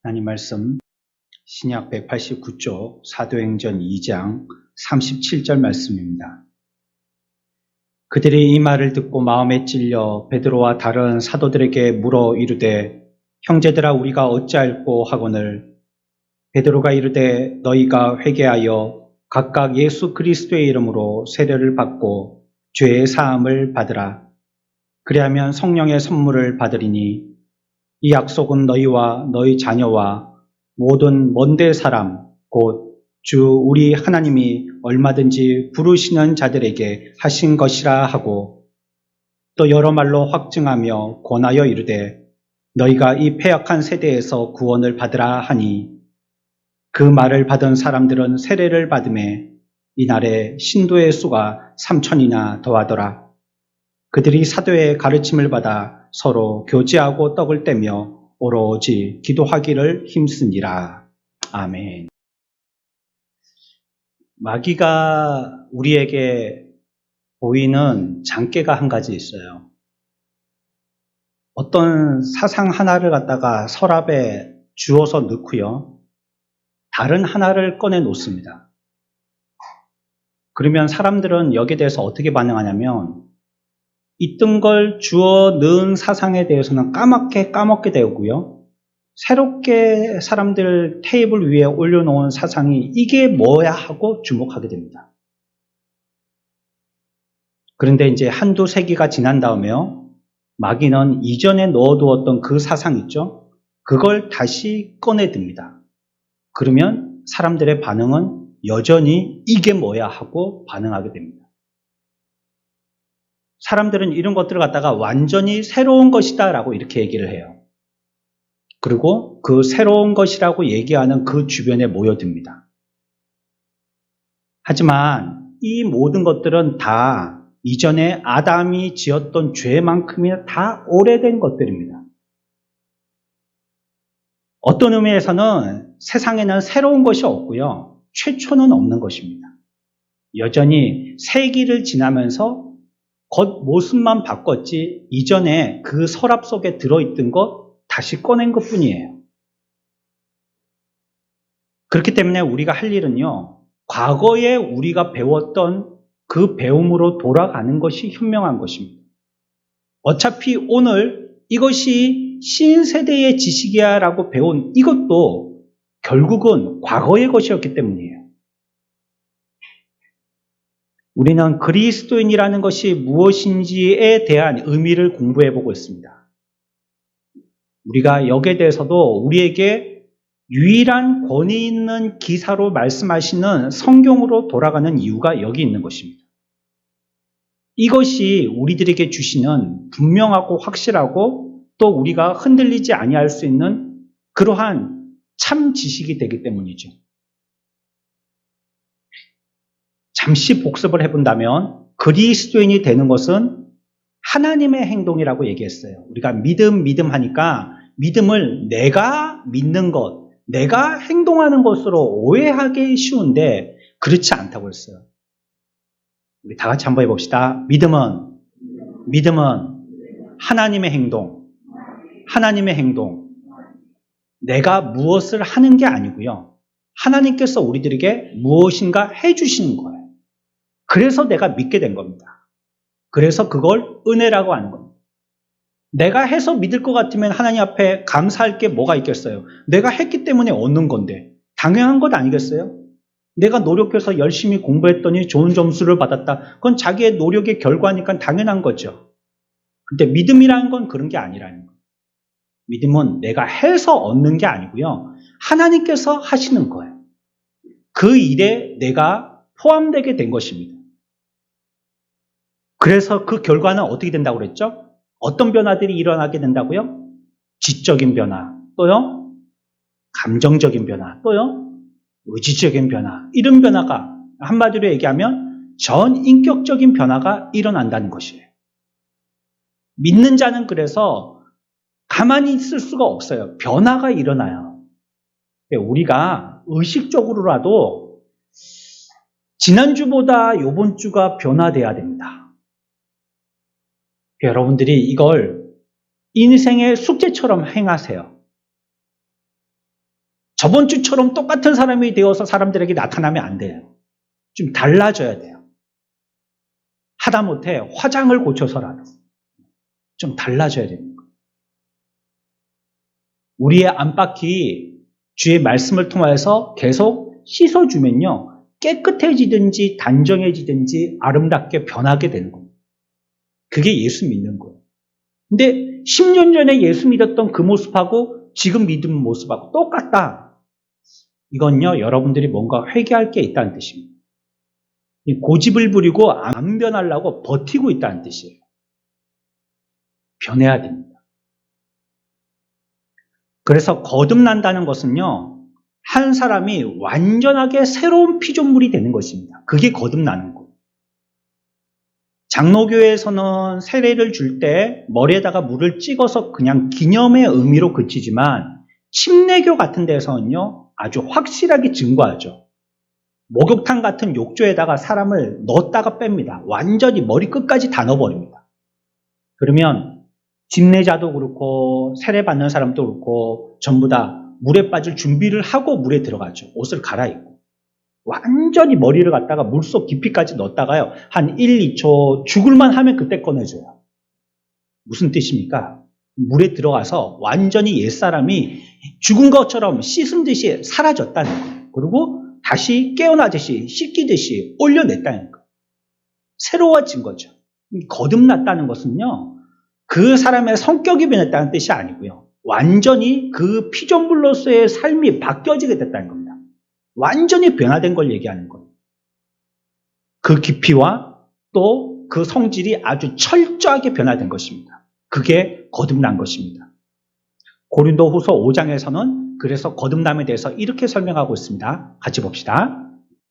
하나님 말씀 신약 189쪽 사도행전 2장 37절 말씀입니다. 그들이 이 말을 듣고 마음에 찔려 베드로와 다른 사도들에게 물어 이르되 형제들아 우리가 어찌할꼬 하거늘 베드로가 이르되 너희가 회개하여 각각 예수 그리스도의 이름으로 세례를 받고 죄의 사함을 받으라. 그리하면 성령의 선물을 받으리니 이 약속은 너희와 너희 자녀와 모든 먼데 사람 곧 주 우리 하나님이 얼마든지 부르시는 자들에게 하신 것이라 하고 또 여러 말로 확증하며 권하여 이르되 너희가 이 패역한 세대에서 구원을 받으라 하니 그 말을 받은 사람들은 세례를 받음에 이날에 신도의 수가 3,000이나 더하더라. 그들이 사도의 가르침을 받아 서로 교제하고 떡을 떼며 오로지 기도하기를 힘쓰니라. 아멘. 마귀가 우리에게 보이는 장깨가 한 가지 있어요. 어떤 사상 하나를 갖다가 서랍에 주워서 넣고요. 다른 하나를 꺼내 놓습니다. 그러면 사람들은 여기에 대해서 어떻게 반응하냐면 있던 걸 주워 넣은 사상에 대해서는 까먹게 되고요. 새롭게 사람들 테이블 위에 올려놓은 사상이 이게 뭐야 하고 주목하게 됩니다. 그런데 이제 한두 세기가 지난 다음에요. 마귀는 이전에 넣어두었던 그 사상 있죠? 그걸 다시 꺼내듭니다. 그러면 사람들의 반응은 여전히 이게 뭐야 하고 반응하게 됩니다. 사람들은 이런 것들을 갖다가 완전히 새로운 것이다 라고 이렇게 얘기를 해요. 그리고 그 새로운 것이라고 얘기하는 그 주변에 모여듭니다. 하지만 이 모든 것들은 다 이전에 아담이 지었던 죄만큼이나 다 오래된 것들입니다. 어떤 의미에서는 세상에는 새로운 것이 없고요. 최초는 없는 것입니다. 여전히 세기를 지나면서 겉모습만 바꿨지 이전에 그 서랍 속에 들어있던 것 다시 꺼낸 것뿐이에요. 그렇기 때문에 우리가 할 일은요. 과거에 우리가 배웠던 그 배움으로 돌아가는 것이 현명한 것입니다. 어차피 오늘 이것이 신세대의 지식이야 라고 배운 이것도 결국은 과거의 것이었기 때문이에요. 우리는 그리스도인이라는 것이 무엇인지에 대한 의미를 공부해보고 있습니다. 우리가 여기에 대해서도 우리에게 유일한 권위 있는 기사로 말씀하시는 성경으로 돌아가는 이유가 여기 있는 것입니다. 이것이 우리들에게 주시는 분명하고 확실하고 또 우리가 흔들리지 아니할 수 있는 그러한 참 지식이 되기 때문이죠. 잠시 복습을 해본다면 그리스도인이 되는 것은 하나님의 행동이라고 얘기했어요. 우리가 믿음 하니까 믿음을 내가 믿는 것, 내가 행동하는 것으로 오해하기 쉬운데 그렇지 않다고 했어요. 우리 다 같이 한번 해봅시다. 믿음은 하나님의 행동, 하나님의 행동. 내가 무엇을 하는 게 아니고요. 하나님께서 우리들에게 무엇인가 해주시는 거예요. 그래서 내가 믿게 된 겁니다. 그래서 그걸 은혜라고 하는 겁니다. 내가 해서 믿을 것 같으면 하나님 앞에 감사할 게 뭐가 있겠어요? 내가 했기 때문에 얻는 건데 당연한 것 아니겠어요? 내가 노력해서 열심히 공부했더니 좋은 점수를 받았다. 그건 자기의 노력의 결과니까 당연한 거죠. 근데 믿음이라는 건 그런 게 아니라는 거예요. 믿음은 내가 해서 얻는 게 아니고요. 하나님께서 하시는 거예요. 그 일에 내가 포함되게 된 것입니다. 그래서 그 결과는 어떻게 된다고 그랬죠? 어떤 변화들이 일어나게 된다고요? 지적인 변화, 또요? 감정적인 변화, 또요? 의지적인 변화. 이런 변화가 한마디로 얘기하면 전인격적인 변화가 일어난다는 것이에요. 믿는 자는 그래서 가만히 있을 수가 없어요. 변화가 일어나요. 우리가 의식적으로라도 지난주보다 이번 주가 변화돼야 됩니다. 여러분들이 이걸 인생의 숙제처럼 행하세요. 저번 주처럼 똑같은 사람이 되어서 사람들에게 나타나면 안 돼요. 좀 달라져야 돼요. 하다못해 화장을 고쳐서라도 좀 달라져야 됩니다. 우리의 안팎이 주의 말씀을 통해서 계속 씻어주면요, 깨끗해지든지 단정해지든지 아름답게 변하게 되는 겁니다. 그게 예수 믿는 거예요. 근데 10년 전에 예수 믿었던 그 모습하고 지금 믿은 모습하고 똑같다. 이건요, 여러분들이 뭔가 회개할 게 있다는 뜻입니다. 고집을 부리고 안 변하려고 버티고 있다는 뜻이에요. 변해야 됩니다. 그래서 거듭난다는 것은요, 한 사람이 완전하게 새로운 피조물이 되는 것입니다. 그게 거듭나는 거예요. 장로교에서는 세례를 줄 때 머리에다가 물을 찍어서 그냥 기념의 의미로 그치지만 침례교 같은 데서는요, 아주 확실하게 증거하죠. 목욕탕 같은 욕조에다가 사람을 넣었다가 뺍니다. 완전히 머리 끝까지 다 넣어버립니다. 그러면 집례자도 그렇고 세례받는 사람도 그렇고 전부 다 물에 빠질 준비를 하고 물에 들어가죠. 옷을 갈아입고. 완전히 머리를 갖다가 물속 깊이까지 넣었다가요, 한 1, 2초 죽을만 하면 그때 꺼내줘요. 무슨 뜻입니까? 물에 들어가서 완전히 옛사람이 죽은 것처럼 씻은 듯이 사라졌다는 거예요. 그리고 다시 깨어나듯이 씻기듯이 올려냈다는 거예요. 새로워진 거죠. 거듭났다는 것은요, 그 사람의 성격이 변했다는 뜻이 아니고요, 완전히 그 피조물로서의 삶이 바뀌어지게 됐다는 겁니다. 완전히 변화된 걸 얘기하는 거예요. 그 깊이와 또 그 성질이 아주 철저하게 변화된 것입니다. 그게 거듭난 것입니다. 고린도후서 5장에서는 그래서 거듭남에 대해서 이렇게 설명하고 있습니다. 같이 봅시다.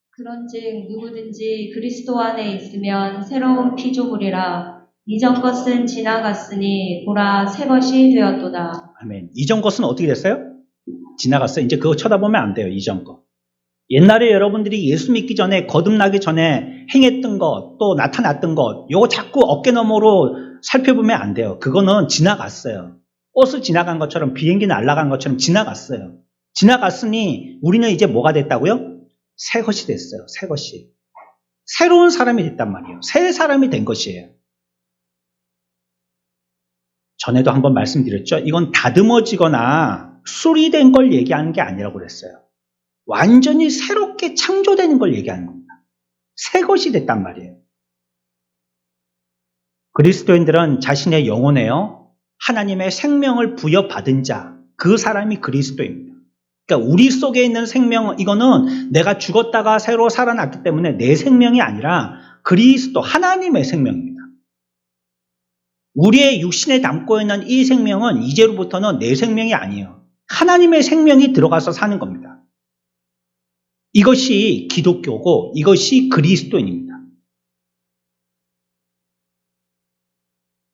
그런즉 누구든지 그리스도 안에 있으면 새로운 피조물이라. 이전 것은 지나갔으니 보라 새 것이 되었도다. 아멘. 이전 것은 어떻게 됐어요? 지나갔어요. 이제 그거 쳐다보면 안 돼요. 이전 것. 옛날에 여러분들이 예수 믿기 전에 거듭나기 전에 행했던 것, 또 나타났던 것, 요거 자꾸 어깨너머로 살펴보면 안 돼요. 그거는 지나갔어요. 버스 지나간 것처럼, 비행기 날아간 것처럼 지나갔어요. 지나갔으니 우리는 이제 뭐가 됐다고요? 새 것이 됐어요. 새 것이. 새로운 사람이 됐단 말이에요. 새 사람이 된 것이에요. 전에도 한번 말씀드렸죠. 이건 다듬어지거나 수리된 걸 얘기하는 게 아니라고 그랬어요. 완전히 새롭게 창조되는 걸 얘기하는 겁니다. 새 것이 됐단 말이에요. 그리스도인들은 자신의 영혼에요, 하나님의 생명을 부여받은 자, 그 사람이 그리스도입니다. 그러니까 우리 속에 있는 생명, 이거는 내가 죽었다가 새로 살아났기 때문에 내 생명이 아니라 그리스도, 하나님의 생명입니다. 우리의 육신에 담고 있는 이 생명은 이제로부터는 내 생명이 아니에요. 하나님의 생명이 들어가서 사는 겁니다. 이것이 기독교고 이것이 그리스도인입니다.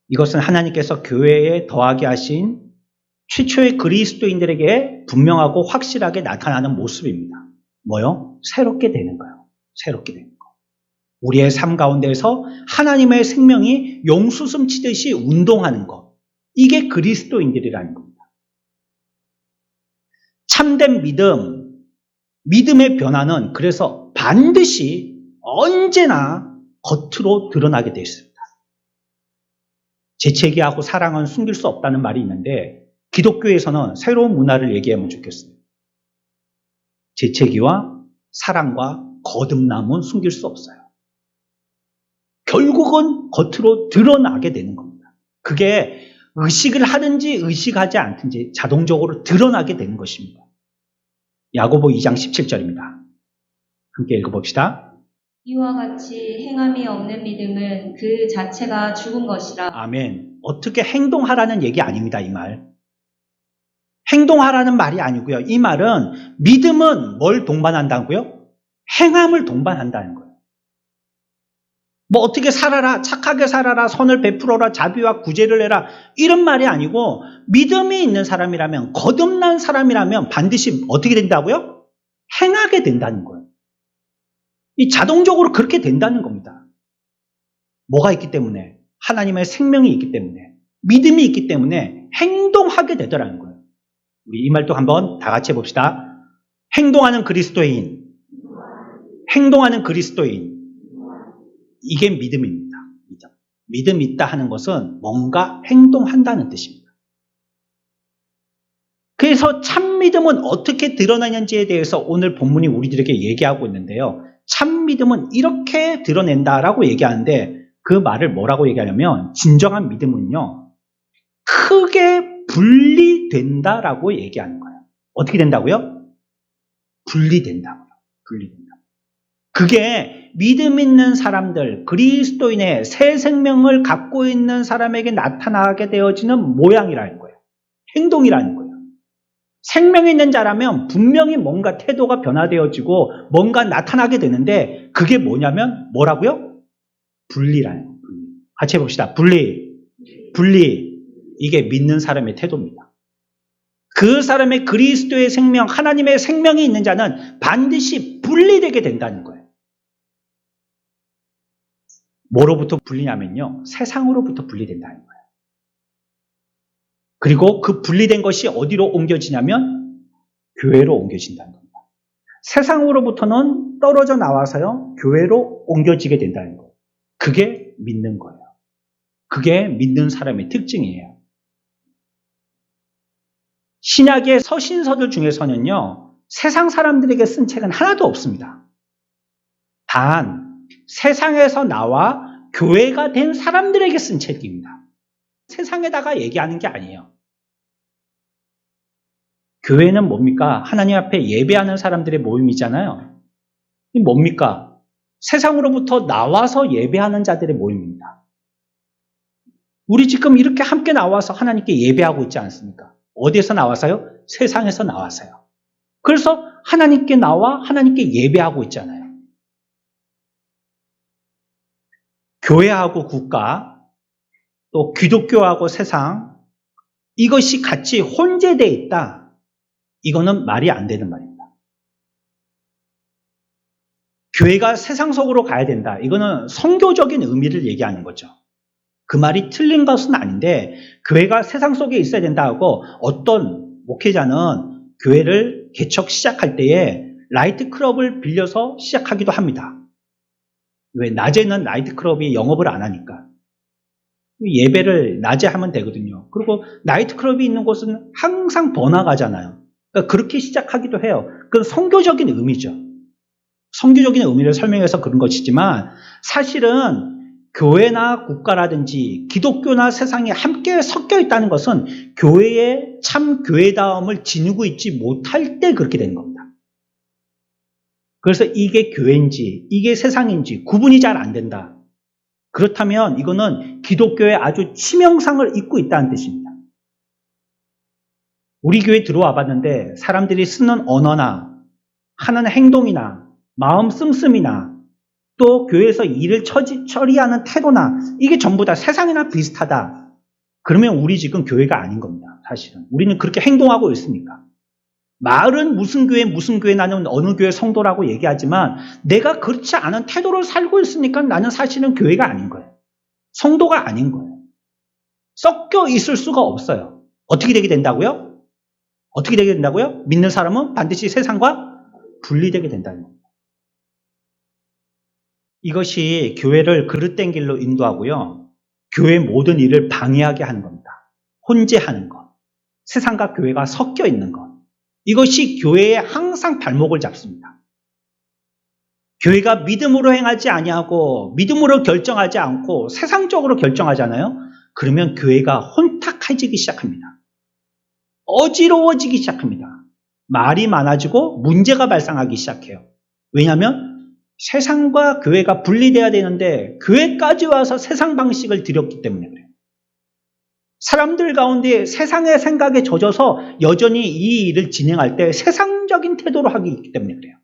이것은 하나님께서 교회에 더하게 하신 최초의 그리스도인들에게 분명하고 확실하게 나타나는 모습입니다. 뭐요? 새롭게 되는 거예요. 새롭게 되는 거. 우리의 삶 가운데서 하나님의 생명이 용수숨 치듯이 운동하는 것. 이게 그리스도인들이라는 겁니다. 참된 믿음, 믿음의 변화는 그래서 반드시 언제나 겉으로 드러나게 되어 있습니다. 재채기하고 사랑은 숨길 수 없다는 말이 있는데 기독교에서는 새로운 문화를 얘기하면 좋겠어요. 재채기와 사랑과 거듭남은 숨길 수 없어요. 결국은 겉으로 드러나게 되는 겁니다. 그게 의식을 하든지 의식하지 않든지 자동적으로 드러나게 되는 것입니다. 야고보 2장 17절입니다. 함께 읽어봅시다. 이와 같이 행함이 없는 믿음은 그 자체가 죽은 것이라. 아멘. 어떻게 행동하라는 얘기 아닙니다. 이 말. 행동하라는 말이 아니고요. 이 말은 믿음은 뭘 동반한다고요? 행함을 동반한다는 거예요. 뭐 어떻게 살아라, 착하게 살아라, 선을 베풀어라, 자비와 구제를 해라, 이런 말이 아니고 믿음이 있는 사람이라면, 거듭난 사람이라면 반드시 어떻게 된다고요? 행하게 된다는 거예요. 이 자동적으로 그렇게 된다는 겁니다. 뭐가 있기 때문에? 하나님의 생명이 있기 때문에, 믿음이 있기 때문에 행동하게 되더라는 거예요. 우리 이 말도 한번 다 같이 해봅시다. 행동하는 그리스도인. 행동하는 그리스도인. 이게 믿음입니다. 믿음 있다 하는 것은 뭔가 행동한다는 뜻입니다. 그래서 참 믿음은 어떻게 드러나는지에 대해서 오늘 본문이 우리들에게 얘기하고 있는데요. 참 믿음은 이렇게 드러낸다라고 얘기하는데 그 말을 뭐라고 얘기하냐면 진정한 믿음은요. 크게 분리된다라고 얘기하는 거예요. 어떻게 된다고요? 분리된다고요. 분리된다. 그게 믿음 있는 사람들, 그리스도인의 새 생명을 갖고 있는 사람에게 나타나게 되어지는 모양이라는 거예요. 행동이라는 거예요. 생명이 있는 자라면 분명히 뭔가 태도가 변화되어지고 뭔가 나타나게 되는데 그게 뭐냐면 뭐라고요? 분리라는 거예요. 분리. 같이 해봅시다. 분리. 이게 믿는 사람의 태도입니다. 그 사람의 그리스도의 생명, 하나님의 생명이 있는 자는 반드시 분리되게 된다는 거예요. 뭐로부터 분리냐면요. 세상으로부터 분리된다는 거예요. 그리고 그 분리된 것이 어디로 옮겨지냐면 교회로 옮겨진다는 겁니다. 세상으로부터는 떨어져 나와서요. 교회로 옮겨지게 된다는 거예요. 그게 믿는 거예요. 그게 믿는 사람의 특징이에요. 신약의 서신서들 중에서는요. 세상 사람들에게 쓴 책은 하나도 없습니다. 단 세상에서 나와 교회가 된 사람들에게 쓴 책입니다. 세상에다가 얘기하는 게 아니에요. 교회는 뭡니까? 하나님 앞에 예배하는 사람들의 모임이잖아요. 이 뭡니까? 세상으로부터 나와서 예배하는 자들의 모임입니다. 우리 지금 이렇게 함께 나와서 하나님께 예배하고 있지 않습니까? 어디에서 나와서요? 세상에서 나와서요. 그래서 하나님께 나와 하나님께 예배하고 있잖아요. 교회하고 국가, 또 기독교하고 세상, 이것이 같이 혼재되어 있다. 이거는 말이 안 되는 말입니다. 교회가 세상 속으로 가야 된다. 이거는 성교적인 의미를 얘기하는 거죠. 그 말이 틀린 것은 아닌데 교회가 세상 속에 있어야 된다 하고 어떤 목회자는 교회를 개척 시작할 때에 나이트클럽을 빌려서 시작하기도 합니다. 왜? 낮에는 나이트클럽이 영업을 안 하니까. 예배를 낮에 하면 되거든요. 그리고 나이트클럽이 있는 곳은 항상 번화가잖아요. 그러니까 그렇게 시작하기도 해요. 그건 성교적인 의미죠. 성교적인 의미를 설명해서 그런 것이지만 사실은 교회나 국가라든지 기독교나 세상이 함께 섞여 있다는 것은 교회의 참 교회다움을 지니고 있지 못할 때 그렇게 된 겁니다. 그래서 이게 교회인지 이게 세상인지 구분이 잘 안 된다. 그렇다면 이거는 기독교의 아주 치명상을 입고 있다는 뜻입니다. 우리 교회 들어와 봤는데 사람들이 쓰는 언어나 하는 행동이나 마음 씀씀이나 또 교회에서 일을 처리하는 태도나 이게 전부 다 세상이나 비슷하다. 그러면 우리 지금 교회가 아닌 겁니다. 사실은. 우리는 그렇게 행동하고 있으니까. 말은 무슨 교회 나는 어느 교회 성도라고 얘기하지만 내가 그렇지 않은 태도를 살고 있으니까 나는 사실은 교회가 아닌 거예요. 성도가 아닌 거예요. 섞여 있을 수가 없어요. 어떻게 되게 된다고요? 어떻게 되게 된다고요? 믿는 사람은 반드시 세상과 분리되게 된다는 겁니다. 이것이 교회를 그릇된 길로 인도하고요. 교회 모든 일을 방해하게 하는 겁니다. 혼재하는 것. 세상과 교회가 섞여 있는 것. 이것이 교회에 항상 발목을 잡습니다. 교회가 믿음으로 행하지 아니하고 믿음으로 결정하지 않고 세상적으로 결정하잖아요. 그러면 교회가 혼탁해지기 시작합니다. 어지러워지기 시작합니다. 말이 많아지고 문제가 발생하기 시작해요. 왜냐하면 세상과 교회가 분리돼야 되는데 교회까지 와서 세상 방식을 들였기 때문에 그래요. 사람들 가운데 세상의 생각에 젖어서 여전히 이 일을 진행할 때 세상적인 태도로 하기 있기 때문에 그래요.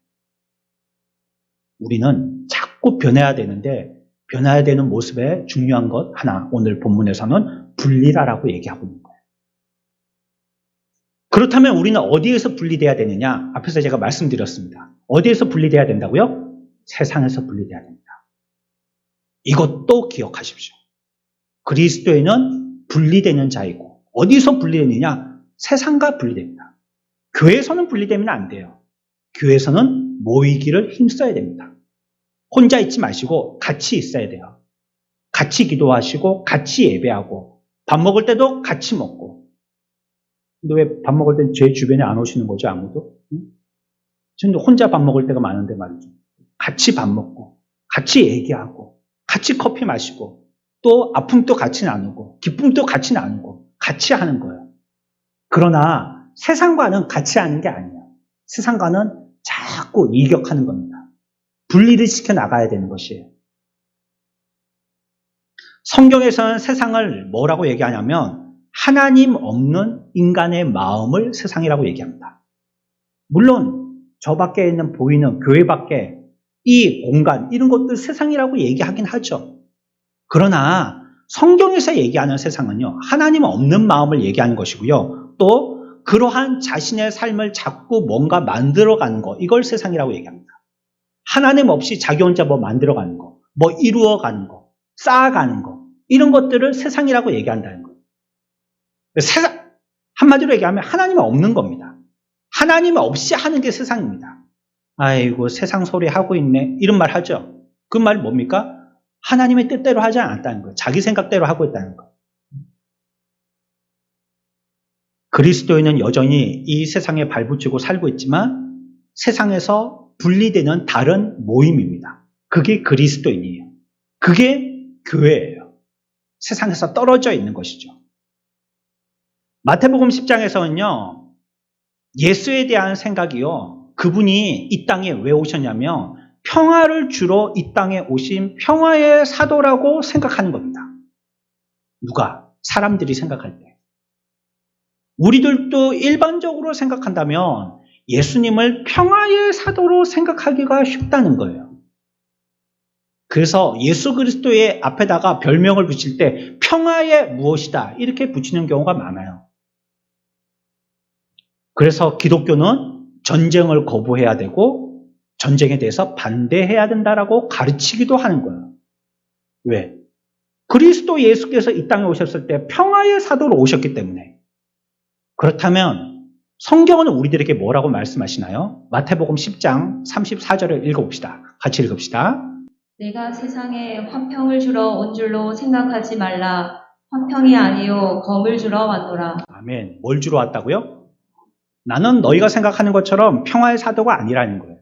우리는 자꾸 변해야 되는데 변해야 되는 모습에 중요한 것 하나 오늘 본문에서는 분리라라고 얘기하고 있는 거예요. 그렇다면 우리는 어디에서 분리돼야 되느냐? 앞에서 제가 말씀드렸습니다. 어디에서 분리돼야 된다고요? 세상에서 분리돼야 됩니다. 이것도 기억하십시오. 그리스도인은 분리되는 자이고 어디서 분리되느냐? 세상과 분리됩니다. 교회에서는 분리되면 안 돼요. 교회에서는 모이기를 힘써야 됩니다. 혼자 있지 마시고 같이 있어야 돼요. 같이 기도하시고 같이 예배하고 밥 먹을 때도 같이 먹고. 근데 왜 밥 먹을 땐 제 주변에 안 오시는 거죠, 아무도? 응? 저는 혼자 밥 먹을 때가 많은데 말이죠. 같이 밥 먹고 같이 얘기하고 같이 커피 마시고 또 아픔도 같이 나누고 기쁨도 같이 나누고 같이 하는 거예요. 그러나 세상과는 같이 하는 게 아니에요. 세상과는 자꾸 일격하는 겁니다. 분리를 시켜 나가야 되는 것이에요. 성경에서는 세상을 뭐라고 얘기하냐면 하나님 없는 인간의 마음을 세상이라고 얘기합니다. 물론 저 밖에 있는 보이는 교회 밖에 이 공간 이런 것들 세상이라고 얘기하긴 하죠. 그러나 성경에서 얘기하는 세상은요, 하나님 없는 마음을 얘기하는 것이고요. 또 그러한 자신의 삶을 자꾸 뭔가 만들어가는 거, 이걸 세상이라고 얘기합니다. 하나님 없이 자기 혼자 뭐 만들어가는 거, 뭐 이루어가는 거, 쌓아가는 거, 이런 것들을 세상이라고 얘기한다는 거예요. 세상, 한마디로 얘기하면 하나님이 없는 겁니다. 하나님 없이 하는 게 세상입니다. 아이고, 세상 소리 하고 있네. 이런 말 하죠. 그 말 뭡니까? 하나님의 뜻대로 하지 않았다는 거예요. 자기 생각대로 하고 있다는 거예요. 그리스도인은 여전히 이 세상에 발붙이고 살고 있지만 세상에서 분리되는 다른 모임입니다. 그게 그리스도인이에요. 그게 교회예요. 세상에서 떨어져 있는 것이죠. 마태복음 10장에서는요. 예수에 대한 생각이요. 그분이 이 땅에 왜 오셨냐면 평화를 주러 이 땅에 오신 평화의 사도라고 생각하는 겁니다. 누가? 사람들이 생각할 때. 우리들도 일반적으로 생각한다면 예수님을 평화의 사도로 생각하기가 쉽다는 거예요. 그래서 예수 그리스도의 앞에다가 별명을 붙일 때 평화의 무엇이다 이렇게 붙이는 경우가 많아요. 그래서 기독교는 전쟁을 거부해야 되고 전쟁에 대해서 반대해야 된다라고 가르치기도 하는 거예요. 왜? 그리스도 예수께서 이 땅에 오셨을 때 평화의 사도로 오셨기 때문에. 그렇다면 성경은 우리들에게 뭐라고 말씀하시나요? 마태복음 10장 34절을 읽어봅시다. 같이 읽읍시다. 내가 세상에 화평을 주러 온 줄로 생각하지 말라. 화평이 아니요 검을 주러 왔노라. 아멘. 뭘 주러 왔다고요? 나는 너희가 생각하는 것처럼 평화의 사도가 아니라는 거예요.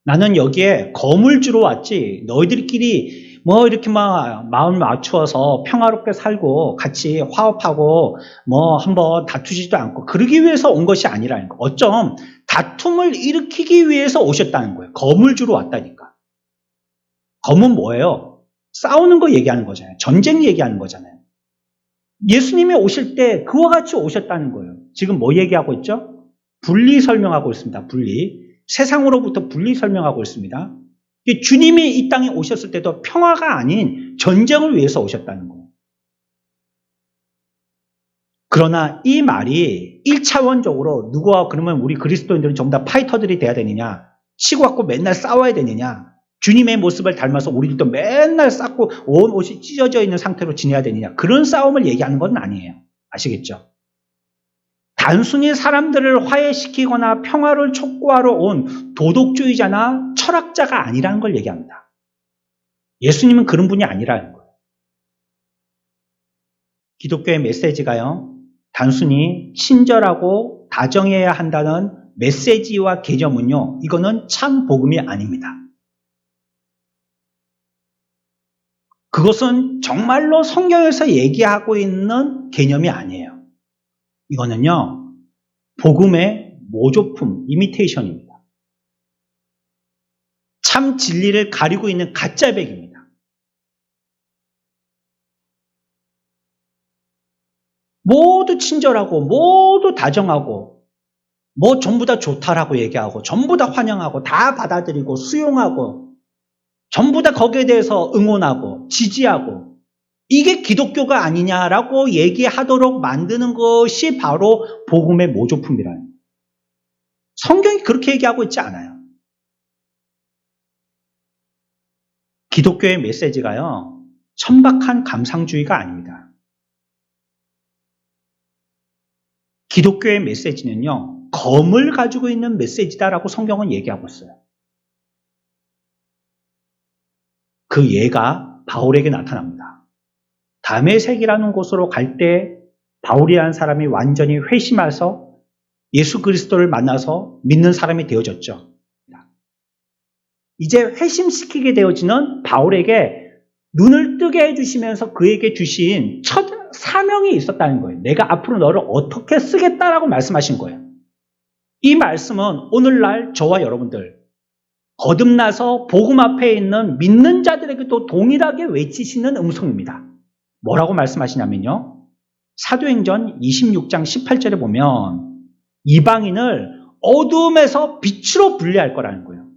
나는 여기에 검을 주러 왔지 너희들끼리 뭐 이렇게 막 마음 맞추어서 평화롭게 살고 같이 화합하고 뭐 한번 다투지도 않고 그러기 위해서 온 것이 아니라는 거. 어쩜 다툼을 일으키기 위해서 오셨다는 거예요. 검을 주러 왔다니까. 검은 뭐예요? 싸우는 거 얘기하는 거잖아요. 전쟁 얘기하는 거잖아요. 예수님이 오실 때 그와 같이 오셨다는 거예요. 지금 뭐 얘기하고 있죠? 분리 설명하고 있습니다. 분리. 세상으로부터 분리 설명하고 있습니다. 주님이 이 땅에 오셨을 때도 평화가 아닌 전쟁을 위해서 오셨다는 거예요. 그러나 이 말이 1차원적으로 누구와 그러면 우리 그리스도인들은 전부 다 파이터들이 돼야 되느냐? 치고 갖고 맨날 싸워야 되느냐? 주님의 모습을 닮아서 우리들도 맨날 싸고 온 옷이 찢어져 있는 상태로 지내야 되느냐? 그런 싸움을 얘기하는 건 아니에요. 아시겠죠? 단순히 사람들을 화해시키거나 평화를 촉구하러 온 도덕주의자나 철학자가 아니라는 걸 얘기합니다. 예수님은 그런 분이 아니라는 거예요. 기독교의 메시지가요, 단순히 친절하고 다정해야 한다는 메시지와 개념은요, 이거는 참 복음이 아닙니다. 그것은 정말로 성경에서 얘기하고 있는 개념이 아니에요. 이거는요, 복음의 모조품, 이미테이션입니다. 참 진리를 가리고 있는 가짜백입니다. 모두 친절하고, 모두 다정하고, 뭐 전부 다 좋다라고 얘기하고, 전부 다 환영하고, 다 받아들이고, 수용하고, 전부 다 거기에 대해서 응원하고, 지지하고, 이게 기독교가 아니냐라고 얘기하도록 만드는 것이 바로 복음의 모조품이라는 거예요. 성경이 그렇게 얘기하고 있지 않아요. 기독교의 메시지가요, 천박한 감상주의가 아닙니다. 기독교의 메시지는요, 검을 가지고 있는 메시지다라고 성경은 얘기하고 있어요. 그 예가 바울에게 나타납니다. 다메섹이라는 곳으로 갈 때 바울이라는 사람이 완전히 회심해서 예수 그리스도를 만나서 믿는 사람이 되어졌죠. 이제 회심시키게 되어지는 바울에게 눈을 뜨게 해주시면서 그에게 주신 첫 사명이 있었다는 거예요. 내가 앞으로 너를 어떻게 쓰겠다라고 말씀하신 거예요. 이 말씀은 오늘날 저와 여러분들 거듭나서 복음 앞에 있는 믿는 자들에게도 동일하게 외치시는 음성입니다. 뭐라고 말씀하시냐면요. 사도행전 26장 18절에 보면 이방인을 어둠에서 빛으로 분리할 거라는 거예요.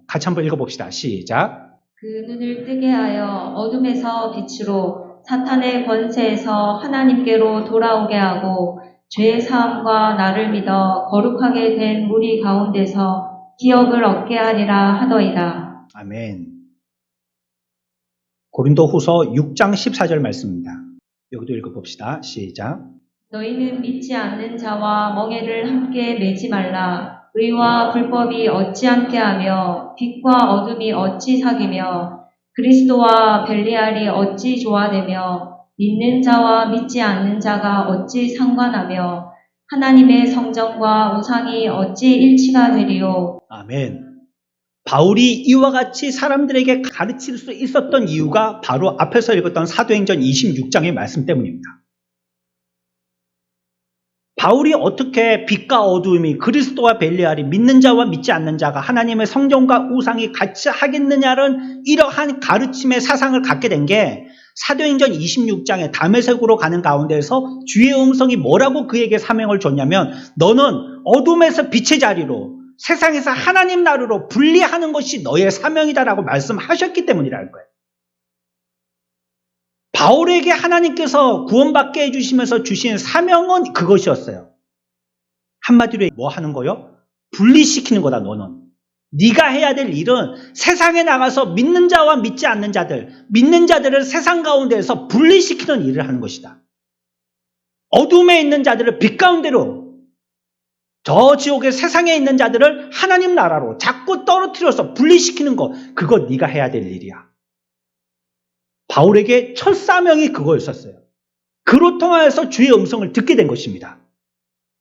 같이 한번 읽어봅시다. 시작. 그 눈을 뜨게 하여 어둠에서 빛으로 사탄의 권세에서 하나님께로 돌아오게 하고 죄의 사함과 나를 믿어 거룩하게 된 우리 가운데서 기업을 얻게 하리라 하더이다. 아멘. 고린도후서 6장 14절 말씀입니다. 여기도 읽어봅시다. 시작. 너희는 믿지 않는 자와 멍에를 함께 매지 말라. 의와 불법이 어찌 함께 하며 빛과 어둠이 어찌 사귀며 그리스도와 벨리알이 어찌 조화되며 믿는 자와 믿지 않는 자가 어찌 상관하며 하나님의 성전과 우상이 어찌 일치가 되리요. 아멘. 바울이 이와 같이 사람들에게 가르칠 수 있었던 이유가 바로 앞에서 읽었던 사도행전 26장의 말씀 때문입니다. 바울이 어떻게 빛과 어두움이 그리스도와 벨리알이 믿는 자와 믿지 않는 자가 하나님의 성전과 우상이 같이 하겠느냐는 이러한 가르침의 사상을 갖게 된 게 사도행전 26장에 다메섹으로 가는 가운데서 주의 음성이 뭐라고 그에게 사명을 줬냐면 너는 어둠에서 빛의 자리로 세상에서 하나님 나라로 분리하는 것이 너의 사명이다라고 말씀하셨기 때문이라는 거예요. 바울에게 하나님께서 구원받게 해주시면서 주신 사명은 그것이었어요. 한마디로 뭐 하는 거요? 분리시키는 거다 너는. 네가 해야 될 일은 세상에 나가서 믿는 자와 믿지 않는 자들, 믿는 자들을 세상 가운데에서 분리시키는 일을 하는 것이다. 어둠에 있는 자들을 빛 가운데로, 저 지옥의 세상에 있는 자들을 하나님 나라로 자꾸 떨어뜨려서 분리시키는 것, 그거 네가 해야 될 일이야. 바울에게 첫 사명이 그거였었어요. 그로 통하여서 주의 음성을 듣게 된 것입니다.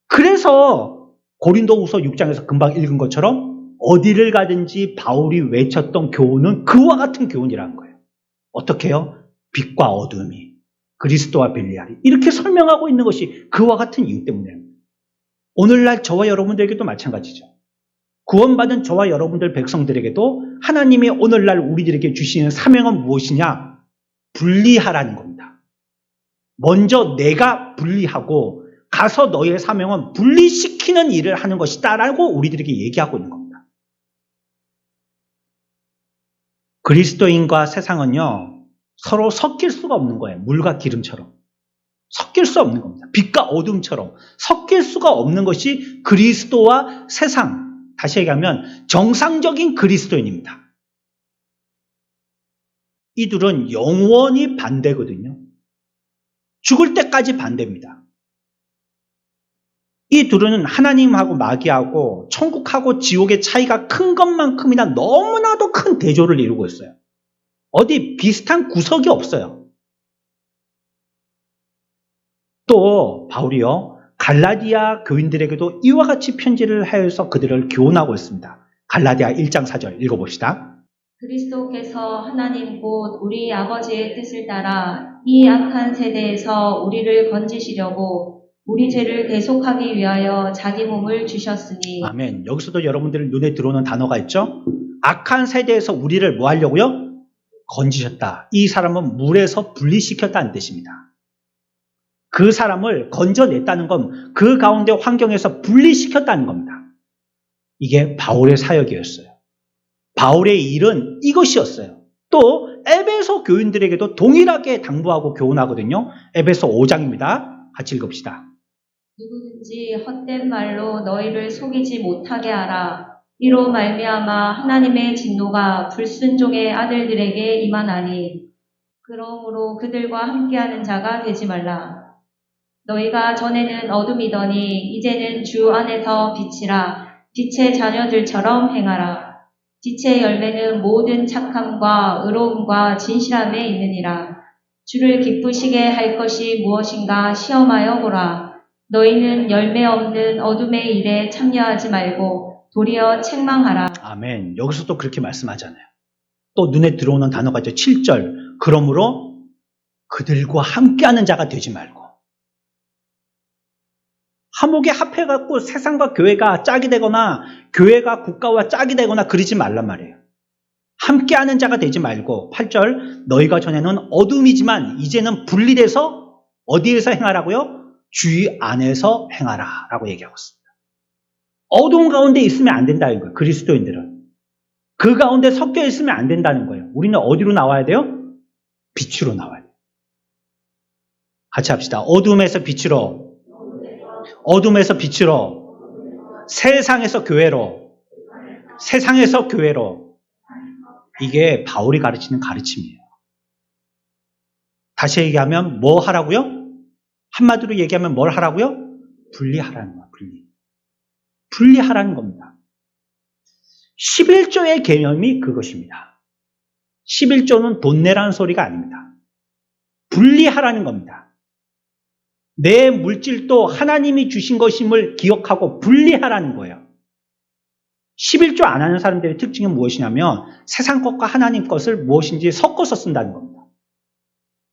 그래서 고린도후서 6장에서 금방 읽은 것처럼 어디를 가든지 바울이 외쳤던 교훈은 그와 같은 교훈이라는 거예요. 어떻게 해요? 빛과 어둠이, 그리스도와 벨리알이 이렇게 설명하고 있는 것이 그와 같은 이유 때문이에요. 오늘날 저와 여러분들에게도 마찬가지죠. 구원받은 저와 여러분들 백성들에게도 하나님이 오늘날 우리들에게 주시는 사명은 무엇이냐? 분리하라는 겁니다. 먼저 내가 분리하고 가서 너의 사명은 분리시키는 일을 하는 것이다 라고 우리들에게 얘기하고 있는 겁니다. 그리스도인과 세상은요 서로 섞일 수가 없는 거예요. 물과 기름처럼 섞일 수 없는 겁니다. 빛과 어둠처럼 섞일 수가 없는 것이 그리스도와 세상, 다시 얘기하면 정상적인 그리스도인입니다. 이 둘은 영원히 반대거든요. 죽을 때까지 반대입니다. 이 둘은 하나님하고 마귀하고 천국하고 지옥의 차이가 큰 것만큼이나 너무나도 큰 대조를 이루고 있어요. 어디 비슷한 구석이 없어요. 또 바울이요 갈라디아 교인들에게도 이와 같이 편지를 하여서 그들을 교훈하고 있습니다. 갈라디아 1장 4절 읽어봅시다. 그리스도께서 하나님 곧 우리 아버지의 뜻을 따라 이 악한 세대에서 우리를 건지시려고 우리 죄를 대속하기 위하여 자기 몸을 주셨으니. 아멘. 여기서도 여러분들 눈에 들어오는 단어가 있죠? 악한 세대에서 우리를 뭐 하려고요? 건지셨다. 이 사람은 물에서 분리시켰다는 뜻입니다. 그 사람을 건져냈다는 건 그 가운데 환경에서 분리시켰다는 겁니다. 이게 바울의 사역이었어요. 바울의 일은 이것이었어요. 또 에베소 교인들에게도 동일하게 당부하고 교훈하거든요. 에베소 5장입니다. 같이 읽읍시다. 누구든지 헛된 말로 너희를 속이지 못하게 하라. 이로 말미암아 하나님의 진노가 불순종의 아들들에게 임하나니 그러므로 그들과 함께하는 자가 되지 말라. 너희가 전에는 어둠이더니 이제는 주 안에서 빛이라. 빛의 자녀들처럼 행하라. 빛의 열매는 모든 착함과 의로움과 진실함에 있느니라. 주를 기쁘시게 할 것이 무엇인가 시험하여 보라. 너희는 열매 없는 어둠의 일에 참여하지 말고 도리어 책망하라. 아멘. 여기서도 그렇게 말씀하잖아요. 또 눈에 들어오는 단어가 있죠. 7절. 그러므로 그들과 함께하는 자가 되지 말고. 화목에 합해갖고 세상과 교회가 짝이 되거나 교회가 국가와 짝이 되거나 그러지 말란 말이에요. 함께하는 자가 되지 말고 8절 너희가 전에는 어둠이지만 이제는 분리돼서 어디에서 행하라고요? 주 안에서 행하라 라고 얘기하고 있습니다. 어두운 가운데 있으면 안 된다는 거예요. 그리스도인들은. 그 가운데 섞여 있으면 안 된다는 거예요. 우리는 어디로 나와야 돼요? 빛으로 나와야 돼요. 같이 합시다. 어둠에서 빛으로, 어둠에서 빛으로, 세상에서 교회로, 세상에서 교회로. 이게 바울이 가르치는 가르침이에요. 다시 얘기하면 뭐 하라고요? 한마디로 얘기하면 뭘 하라고요? 분리하라는 거예요. 분리하라는 겁니다. 11조의 개념이 그것입니다. 11조는 돈 내라는 소리가 아닙니다. 분리하라는 겁니다. 내 물질도 하나님이 주신 것임을 기억하고 분리하라는 거예요. 11조 안 하는 사람들의 특징이 무엇이냐면 세상 것과 하나님 것을 무엇인지 섞어서 쓴다는 겁니다.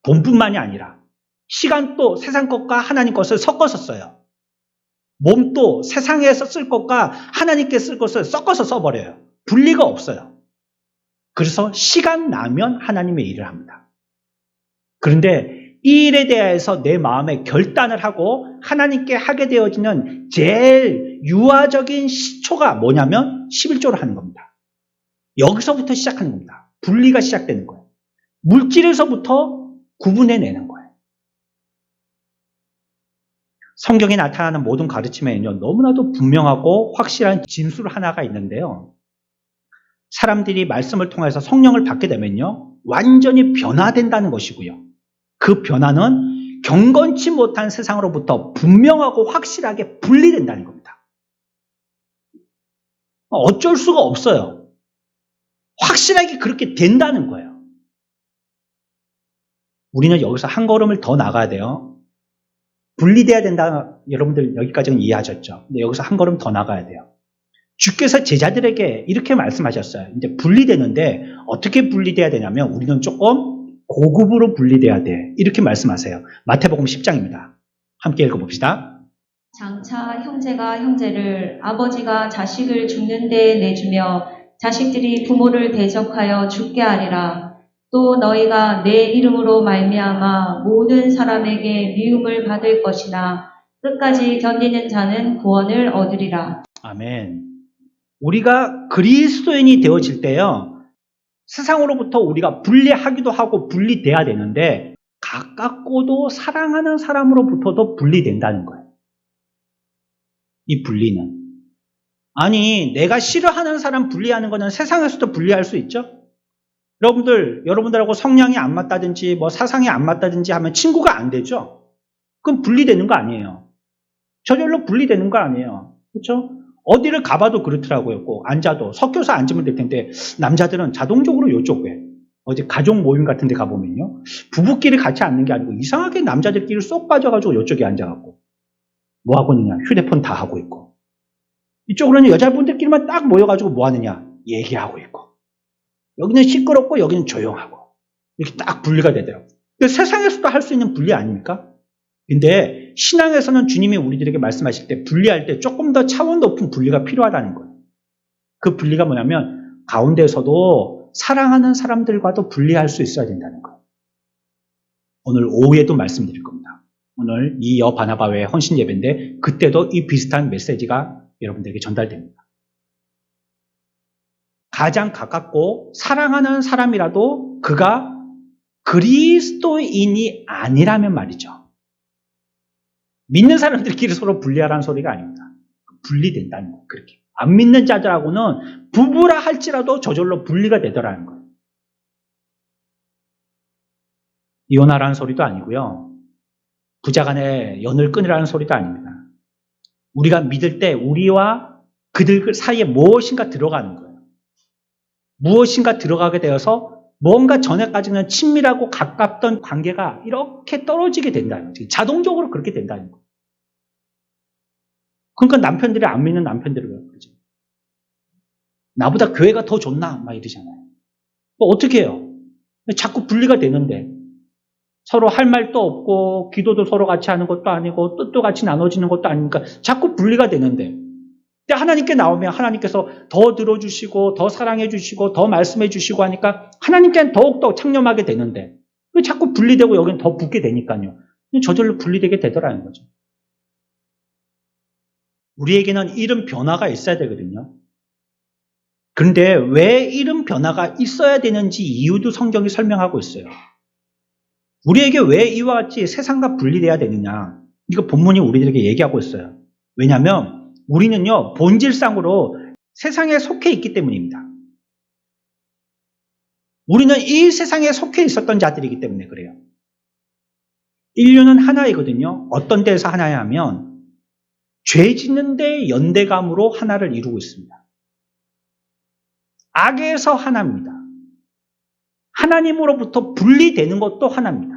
돈뿐만이 아니라 시간도 세상 것과 하나님 것을 섞어서 써요. 몸도 세상에서 쓸 것과 하나님께 쓸 것을 섞어서 써버려요. 분리가 없어요. 그래서 시간 나면 하나님의 일을 합니다. 그런데 이 일에 대해서 내 마음에 결단을 하고 하나님께 하게 되어지는 제일 유아적인 시초가 뭐냐면 11조를 하는 겁니다. 여기서부터 시작하는 겁니다. 분리가 시작되는 거예요. 물질에서부터 구분해내는 거예요. 성경에 나타나는 모든 가르침에는요, 너무나도 분명하고 확실한 진술 하나가 있는데요. 사람들이 말씀을 통해서 성령을 받게 되면요, 완전히 변화된다는 것이고요. 그 변화는 경건치 못한 세상으로부터 분명하고 확실하게 분리된다는 겁니다. 어쩔 수가 없어요. 확실하게 그렇게 된다는 거예요. 우리는 여기서 한 걸음을 더 나가야 돼요. 분리돼야 된다. 여러분들 여기까지는 이해하셨죠? 근데 여기서 한 걸음 더 나가야 돼요. 주께서 제자들에게 이렇게 말씀하셨어요. 이제 분리되는데 어떻게 분리돼야 되냐면 우리는 조금 고급으로 분리돼야 돼. 이렇게 말씀하세요. 마태복음 10장입니다. 함께 읽어봅시다. 장차 형제가 형제를, 아버지가 자식을 죽는 데 내주며 자식들이 부모를 대적하여 죽게 하리라. 또 너희가 내 이름으로 말미암아 모든 사람에게 미움을 받을 것이나 끝까지 견디는 자는 구원을 얻으리라. 아멘. 우리가 그리스도인이 되어질 때요, 세상으로부터 우리가 분리하기도 하고 분리돼야 되는데 가깝고도 사랑하는 사람으로부터도 분리된다는 거예요. 이 분리는. 아니, 내가 싫어하는 사람 분리하는 거는 세상에서도 분리할 수 있죠? 여러분들하고 성향이 안 맞다든지 뭐 사상이 안 맞다든지 하면 친구가 안 되죠? 그럼 분리되는 거 아니에요. 저절로 분리되는 거 아니에요. 그렇죠? 어디를 가봐도 그렇더라고요. 꼭 앉아도 섞여서 앉으면 될 텐데 남자들은 자동적으로 이쪽에 어디 가족 모임 같은 데 가보면요, 부부끼리 같이 앉는 게 아니고 이상하게 남자들끼리 쏙 빠져가지고 이쪽에 앉아갖고 뭐 하고 있느냐, 휴대폰 다 하고 있고, 이쪽으로는 여자분들끼리만 딱 모여가지고 뭐 하느냐, 얘기하고 있고, 여기는 시끄럽고 여기는 조용하고, 이렇게 딱 분리가 되더라고요. 세상에서도 할 수 있는 분리 아닙니까? 근데 신앙에서는 주님이 우리들에게 말씀하실 때 분리할 때 조금 더 차원 높은 분리가 필요하다는 거예요. 그 분리가 뭐냐면 가운데서도 사랑하는 사람들과도 분리할 수 있어야 된다는 거예요. 오늘 오후에도 말씀드릴 겁니다. 오늘 이 여바나바의 헌신 예배인데 그때도 이 비슷한 메시지가 여러분들에게 전달됩니다. 가장 가깝고 사랑하는 사람이라도 그가 그리스도인이 아니라면 말이죠. 믿는 사람들끼리 서로 분리하라는 소리가 아닙니다. 분리된다는 거예요. 그렇게. 안 믿는 자들하고는 부부라 할지라도 저절로 분리가 되더라는 거예요. 이혼하라는 소리도 아니고요. 부자 간에 연을 끊으라는 소리도 아닙니다. 우리가 믿을 때 우리와 그들 사이에 무엇인가 들어가는 거예요. 무엇인가 들어가게 되어서 뭔가 전에까지는 친밀하고 가깝던 관계가 이렇게 떨어지게 된다는 거죠. 자동적으로 그렇게 된다는 거예요. 그러니까 남편들이 안 믿는 남편들이 그러죠. 나보다 교회가 더 좋나? 막 이러잖아요. 뭐 어떻게 해요? 자꾸 분리가 되는데 서로 할 말도 없고 기도도 서로 같이 하는 것도 아니고 뜻도 같이 나눠지는 것도 아니니까 자꾸 분리가 되는데 근데 하나님께 나오면 하나님께서 더 들어주시고 더 사랑해 주시고 더 말씀해 주시고 하니까 하나님께는 더욱더 창념하게 되는데 왜 자꾸 분리되고 여기는 더 붙게 되니까요. 저절로 분리되게 되더라는 거죠. 우리에게는 이런 변화가 있어야 되거든요. 그런데 왜 이런 변화가 있어야 되는지 이유도 성경이 설명하고 있어요. 우리에게 왜 이와 같이 세상과 분리돼야 되느냐. 이거 본문이 우리들에게 얘기하고 있어요. 왜냐하면 우리는요, 본질상으로 세상에 속해 있기 때문입니다. 우리는 이 세상에 속해 있었던 자들이기 때문에 그래요. 인류는 하나이거든요. 어떤 데에서 하나야 하면 죄 짓는 데 연대감으로 하나를 이루고 있습니다. 악에서 하나입니다. 하나님으로부터 분리되는 것도 하나입니다.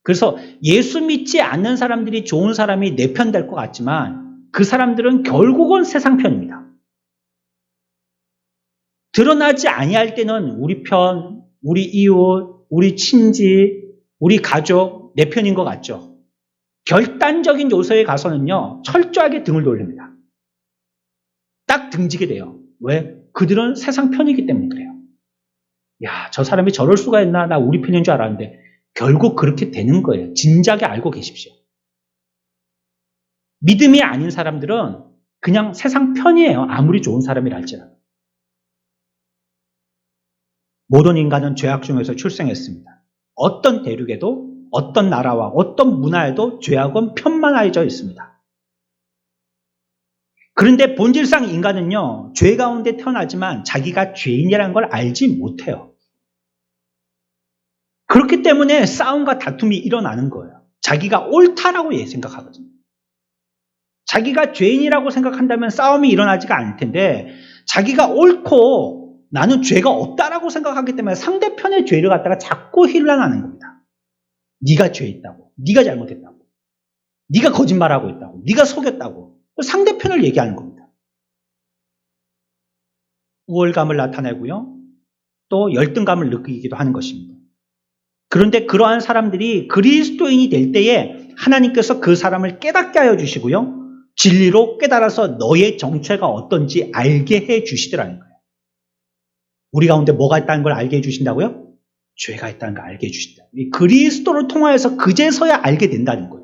그래서 예수 믿지 않는 사람들이 좋은 사람이 내 편 될 것 같지만 그 사람들은 결국은 세상 편입니다. 드러나지 아니할 때는 우리 편, 우리 이웃, 우리 친지, 우리 가족, 내 편인 것 같죠. 결단적인 요소에 가서는요, 철저하게 등을 돌립니다. 딱 등지게 돼요. 왜? 그들은 세상 편이기 때문에 그래요. 야, 저 사람이 저럴 수가 있나? 나 우리 편인 줄 알았는데 결국 그렇게 되는 거예요. 진작에 알고 계십시오. 믿음이 아닌 사람들은 그냥 세상 편이에요. 아무리 좋은 사람이라 할지라도. 모든 인간은 죄악 중에서 출생했습니다. 어떤 대륙에도 어떤 나라와 어떤 문화에도 죄악은 편만해져 있습니다. 그런데 본질상 인간은요, 죄 가운데 태어나지만 자기가 죄인이라는 걸 알지 못해요. 그렇기 때문에 싸움과 다툼이 일어나는 거예요. 자기가 옳다라고 생각하거든요. 자기가 죄인이라고 생각한다면 싸움이 일어나지가 않을 텐데 자기가 옳고 나는 죄가 없다라고 생각하기 때문에 상대편의 죄를 갖다가 자꾸 힐난하는 겁니다. 네가 죄 있다고, 네가 잘못했다고, 네가 거짓말하고 있다고, 네가 속였다고 상대편을 얘기하는 겁니다. 우월감을 나타내고요. 또 열등감을 느끼기도 하는 것입니다. 그런데 그러한 사람들이 그리스도인이 될 때에 하나님께서 그 사람을 깨닫게 하여 주시고요. 진리로 깨달아서 너의 정체가 어떤지 알게 해 주시더라는 거예요. 우리 가운데 뭐가 있다는 걸 알게 해 주신다고요? 죄가 있다는 걸 알게 해 주신다. 그리스도를 통하여서 그제서야 알게 된다는 거예요.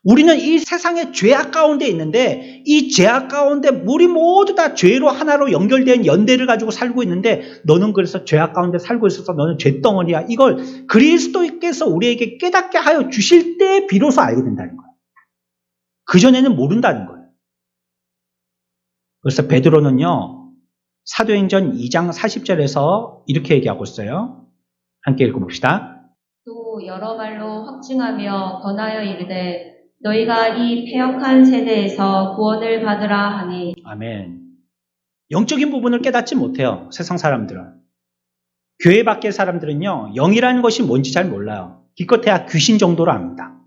우리는 이 세상의 죄악 가운데 있는데 이 죄악 가운데 우리 모두 다 죄로 하나로 연결된 연대를 가지고 살고 있는데 너는 그래서 죄악 가운데 살고 있어서 너는 죄덩어리야. 이걸 그리스도께서 우리에게 깨닫게 하여 주실 때 비로소 알게 된다는 거예요. 그전에는 모른다는 거예요. 그래서 베드로는요. 사도행전 2장 40절에서 이렇게 얘기하고 있어요. 함께 읽어봅시다. 또 여러 말로 확증하며 권하여 이르되 너희가 이 패역한 세대에서 구원을 받으라 하니. 아멘. 영적인 부분을 깨닫지 못해요. 세상 사람들은. 교회 밖의 사람들은요. 영이라는 것이 뭔지 잘 몰라요. 기껏해야 귀신 정도로 압니다.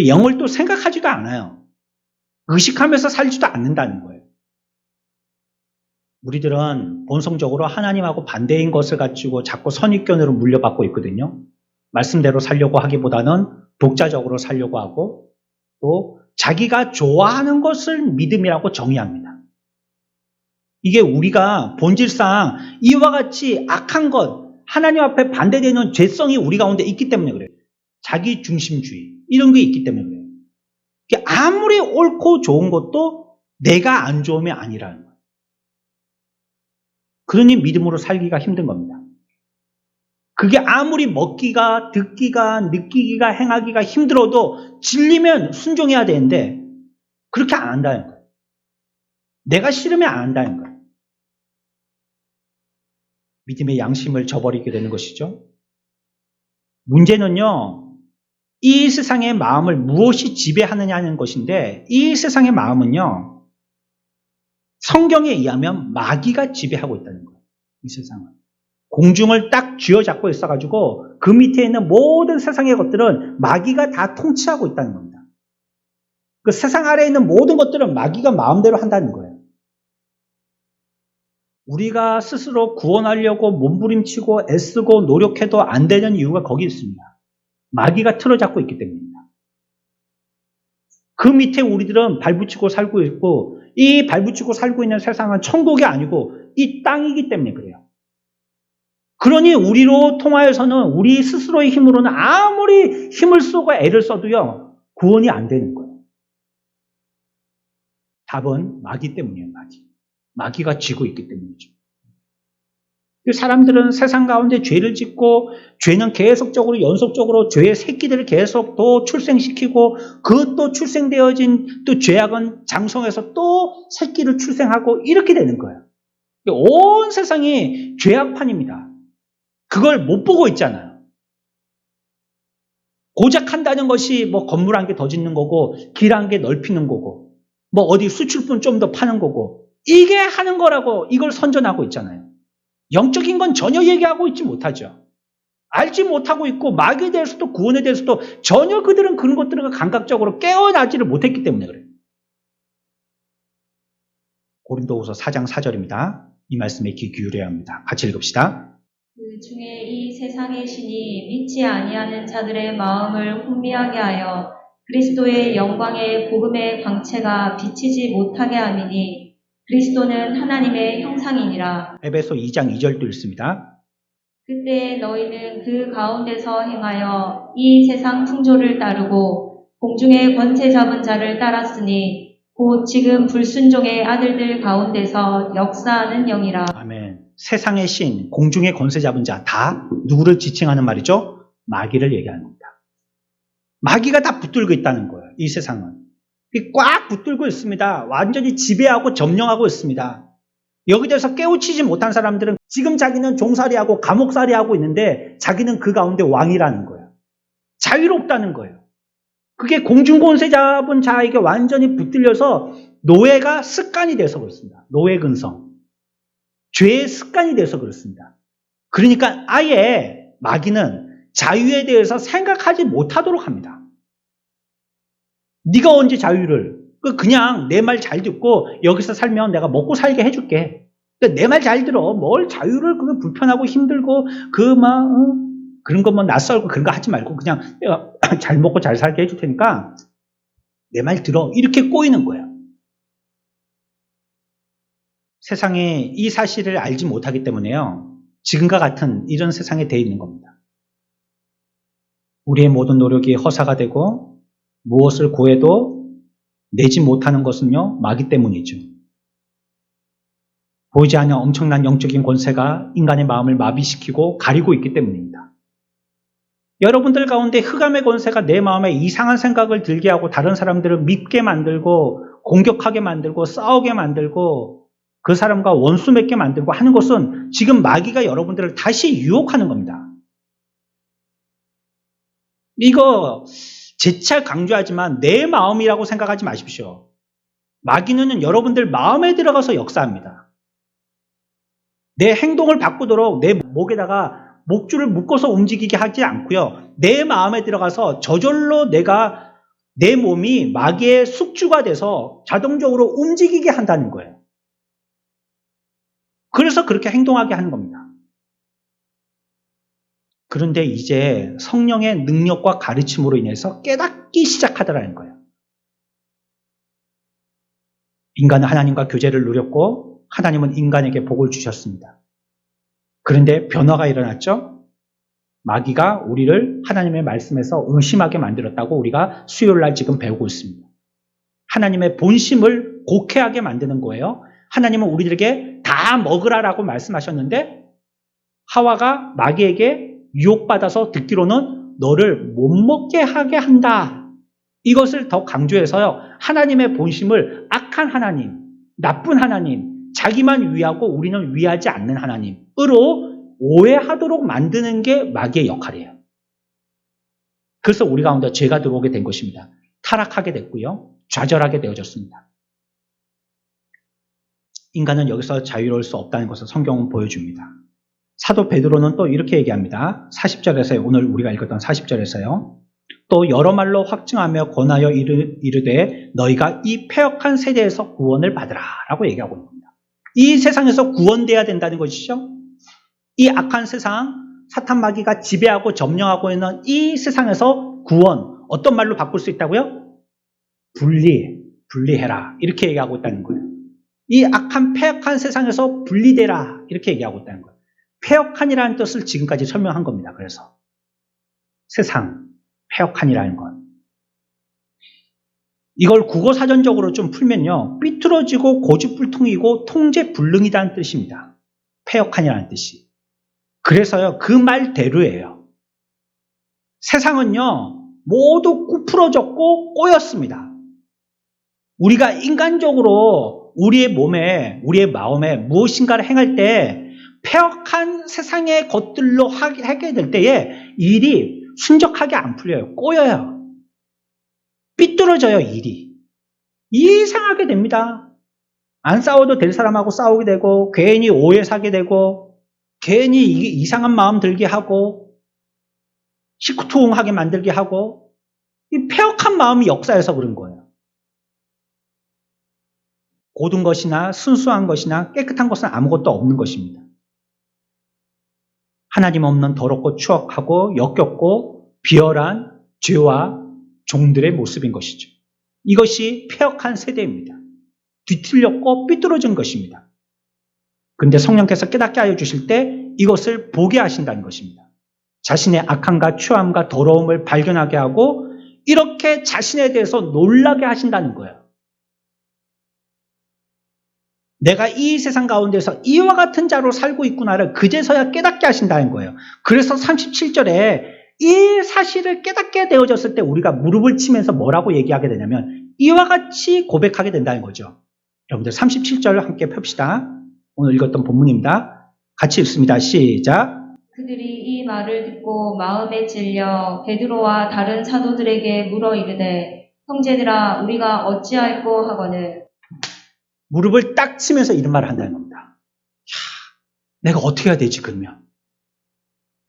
영을 또 생각하지도 않아요. 의식하면서 살지도 않는다는 거예요. 우리들은 본성적으로 하나님하고 반대인 것을 가지고 자꾸 선입견으로 물려받고 있거든요. 말씀대로 살려고 하기보다는 독자적으로 살려고 하고 또 자기가 좋아하는 것을 믿음이라고 정의합니다. 이게 우리가 본질상 이와 같이 악한 것, 하나님 앞에 반대되는 죄성이 우리 가운데 있기 때문에 그래요. 자기 중심주의 이런 게 있기 때문에 그래요. 아무리 옳고 좋은 것도 내가 안 좋으면 아니라는 거예요. 그러니 믿음으로 살기가 힘든 겁니다. 그게 아무리 먹기가, 듣기가, 느끼기가, 행하기가 힘들어도 진리면 순종해야 되는데 그렇게 안 한다는 거예요. 내가 싫으면 안 한다는 거예요. 믿음의 양심을 저버리게 되는 것이죠. 문제는요. 이 세상의 마음을 무엇이 지배하느냐는 것인데 이 세상의 마음은요. 성경에 의하면 마귀가 지배하고 있다는 거예요. 이 세상은. 공중을 딱 쥐어잡고 있어가지고 그 밑에 있는 모든 세상의 것들은 마귀가 다 통치하고 있다는 겁니다. 그 세상 아래에 있는 모든 것들은 마귀가 마음대로 한다는 거예요. 우리가 스스로 구원하려고 몸부림치고 애쓰고 노력해도 안 되는 이유가 거기 있습니다. 마귀가 틀어잡고 있기 때문입니다. 그 밑에 우리들은 발붙이고 살고 있고 이 발붙이고 살고 있는 세상은 천국이 아니고 이 땅이기 때문에 그래요. 그러니 우리로 통하여서는 우리 스스로의 힘으로는 아무리 힘을 쓰고 애를 써도요. 구원이 안 되는 거예요. 답은 마귀 때문이에요. 마귀가 쥐고 있기 때문이죠. 사람들은 세상 가운데 죄를 짓고 죄는 계속적으로 연속적으로 죄의 새끼들을 계속 또 출생시키고 그 또 출생되어진 또 죄악은 장성해서 또 새끼를 출생하고 이렇게 되는 거예요. 온 세상이 죄악판입니다. 그걸 못 보고 있잖아요. 고작 한다는 것이 뭐 건물 한 개 더 짓는 거고 길 한 개 넓히는 거고 뭐 어디 수출품 좀 더 파는 거고 이게 하는 거라고 이걸 선전하고 있잖아요. 영적인 건 전혀 얘기하고 있지 못하죠. 알지 못하고 있고 마귀에 대해서도 구원에 대해서도 전혀 그들은 그런 것들을 감각적으로 깨어나지를 못했기 때문에 그래요. 고린도후서 4장 4절입니다. 이 말씀에 귀 기울여야 합니다. 같이 읽읍시다. 그 중에 이 세상의 신이 믿지 아니하는 자들의 마음을 혼미하게 하여 그리스도의 영광의 복음의 광채가 비치지 못하게 함이니 그리스도는 하나님의 형상이니라. 에베소 2장 2절도 읽습니다. 그때 너희는 그 가운데서 행하여 이 세상 풍조를 따르고 공중의 권세 잡은 자를 따랐으니 곧 지금 불순종의 아들들 가운데서 역사하는 영이라. 아멘. 세상의 신, 공중의 권세 잡은 자 다 누구를 지칭하는 말이죠? 마귀를 얘기하는 겁니다. 마귀가 다 붙들고 있다는 거예요. 이 세상은. 꽉 붙들고 있습니다. 완전히 지배하고 점령하고 있습니다. 여기 대해서 깨우치지 못한 사람들은 지금 자기는 종살이하고 감옥살이하고 있는데 자기는 그 가운데 왕이라는 거예요. 자유롭다는 거예요. 그게 공중권세 잡은 자에게 완전히 붙들려서 노예가 습관이 돼서 그렇습니다. 노예 근성. 죄의 습관이 돼서 그렇습니다. 그러니까 아예 마귀는 자유에 대해서 생각하지 못하도록 합니다. 네가 언제 자유를 그냥 내 말 잘 듣고 여기서 살면 내가 먹고 살게 해줄게. 내 말 잘 들어. 뭘 자유를 그거 불편하고 힘들고 그런 것만 낯설고 그런 거 하지 말고 그냥 내가 잘 먹고 잘 살게 해줄 테니까 내 말 들어. 이렇게 꼬이는 거야. 세상에 이 사실을 알지 못하기 때문에요. 지금과 같은 이런 세상에 돼 있는 겁니다. 우리의 모든 노력이 허사가 되고 무엇을 구해도 내지 못하는 것은요. 마귀 때문이죠. 보이지 않는 엄청난 영적인 권세가 인간의 마음을 마비시키고 가리고 있기 때문입니다. 여러분들 가운데 흑암의 권세가 내 마음에 이상한 생각을 들게 하고 다른 사람들을 밉게 만들고 공격하게 만들고 싸우게 만들고 그 사람과 원수 맺게 만들고 하는 것은 지금 마귀가 여러분들을 다시 유혹하는 겁니다. 이거 재차 강조하지만 내 마음이라고 생각하지 마십시오. 마귀는 여러분들 마음에 들어가서 역사합니다. 내 행동을 바꾸도록 내 목에다가 목줄을 묶어서 움직이게 하지 않고요. 내 마음에 들어가서 저절로 내 몸이 마귀의 숙주가 돼서 자동적으로 움직이게 한다는 거예요. 그래서 그렇게 행동하게 하는 겁니다. 그런데 이제 성령의 능력과 가르침으로 인해서 깨닫기 시작하더라는 거예요. 인간은 하나님과 교제를 누렸고 하나님은 인간에게 복을 주셨습니다. 그런데 변화가 일어났죠? 마귀가 우리를 하나님의 말씀에서 의심하게 만들었다고 우리가 수요일날 지금 배우고 있습니다. 하나님의 본심을 곡해하게 만드는 거예요. 하나님은 우리들에게 다 먹으라라고 말씀하셨는데 하와가 마귀에게 유혹받아서 듣기로는 너를 못 먹게 하게 한다. 이것을 더 강조해서요. 하나님의 본심을 악한 하나님, 나쁜 하나님, 자기만 위하고 우리는 위하지 않는 하나님으로 오해하도록 만드는 게 마귀의 역할이에요. 그래서 우리 가운데 죄가 들어오게 된 것입니다. 타락하게 됐고요. 좌절하게 되어졌습니다. 인간은 여기서 자유로울 수 없다는 것을 성경은 보여줍니다. 사도 베드로는 또 이렇게 얘기합니다. 40절에서요. 오늘 우리가 읽었던 40절에서요. 또 여러 말로 확증하며 권하여 이르되 너희가 이 패역한 세대에서 구원을 받으라 라고 얘기하고 있는 겁니다. 이 세상에서 구원돼야 된다는 것이죠. 이 악한 세상, 사탄 마귀가 지배하고 점령하고 있는 이 세상에서 구원, 어떤 말로 바꿀 수 있다고요? 분리해라 이렇게 얘기하고 있다는 거예요. 이 악한 패역한 세상에서 분리되라 이렇게 얘기하고 있다는 거예요. 패역한이라는 뜻을 지금까지 설명한 겁니다. 그래서 세상, 패역한이라는 건 이걸 국어사전적으로 좀 풀면요. 삐뚤어지고 고집불통이고 통제불능이라는 뜻입니다. 패역한이라는 뜻이. 그래서요. 그 말대로예요. 세상은요. 모두 꾸풀어졌고 꼬였습니다. 우리가 인간적으로 우리의 몸에 우리의 마음에 무엇인가를 행할 때 패역한 세상의 것들로 하게 될 때에 일이 순적하게 안 풀려요. 꼬여요. 삐뚤어져요. 일이. 이상하게 됩니다. 안 싸워도 될 사람하고 싸우게 되고 괜히 오해 사게 되고 괜히 이상한 마음 들게 하고 시쿠투웅하게 만들게 하고 이 패역한 마음이 역사에서 그런 거예요. 고든 것이나 순수한 것이나 깨끗한 것은 아무것도 없는 것입니다. 하나님 없는 더럽고 추악하고 역겹고 비열한 죄와 종들의 모습인 것이죠. 이것이 패역한 세대입니다. 뒤틀렸고 삐뚤어진 것입니다. 그런데 성령께서 깨닫게 하여 주실 때 이것을 보게 하신다는 것입니다. 자신의 악함과 추함과 더러움을 발견하게 하고 이렇게 자신에 대해서 놀라게 하신다는 거예요. 내가 이 세상 가운데서 이와 같은 자로 살고 있구나를 그제서야 깨닫게 하신다는 거예요. 그래서 37절에 이 사실을 깨닫게 되어졌을 때 우리가 무릎을 치면서 뭐라고 얘기하게 되냐면 이와 같이 고백하게 된다는 거죠. 여러분들 37절 함께 펴봅시다. 오늘 읽었던 본문입니다. 같이 읽습니다. 시작. 그들이 이 말을 듣고 마음에 찔려 베드로와 다른 사도들에게 물어 이르되 형제들아 우리가 어찌할꼬 하거늘 무릎을 딱 치면서 이런 말을 한다는 겁니다. 내가 어떻게 해야 되지 그러면?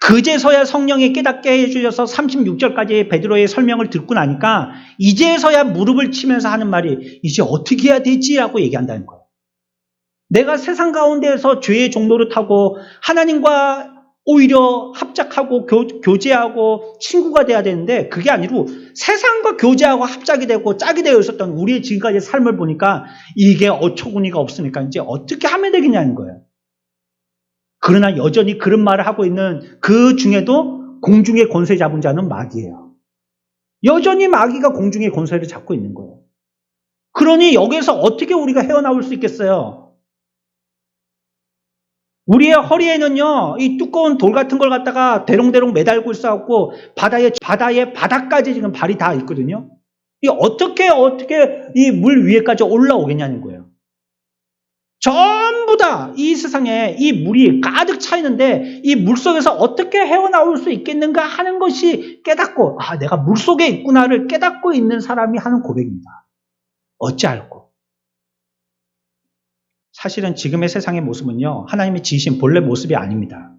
그제서야 성령이 깨닫게 해주셔서 36절까지 베드로의 설명을 듣고 나니까 이제서야 무릎을 치면서 하는 말이 이제 어떻게 해야 되지? 라고 얘기한다는 거예요. 내가 세상 가운데에서 죄의 종로를 타고 하나님과 오히려 합작하고 교제하고 친구가 돼야 되는데 그게 아니고 세상과 교제하고 합작이 되고 짝이 되어 있었던 우리의 지금까지의 삶을 보니까 이게 어처구니가 없으니까 이제 어떻게 하면 되겠냐는 거예요. 그러나 여전히 그런 말을 하고 있는 그 중에도 공중의 권세 잡은 자는 마귀예요. 여전히 마귀가 공중의 권세를 잡고 있는 거예요. 그러니 여기에서 어떻게 우리가 헤어나올 수 있겠어요? 우리의 허리에는요, 이 두꺼운 돌 같은 걸 갖다가 대롱대롱 매달고 있어갖고 바다의 바닥까지 지금 발이 다 있거든요. 이 어떻게 이 물 위에까지 올라오겠냐는 거예요. 전부 다 이 세상에 이 물이 가득 차 있는데 이 물 속에서 어떻게 헤어나올 수 있겠는가 하는 것이 깨닫고 내가 물 속에 있구나를 깨닫고 있는 사람이 하는 고백입니다. 어찌할꼬? 사실은 지금의 세상의 모습은요, 하나님이 지으신 본래 모습이 아닙니다.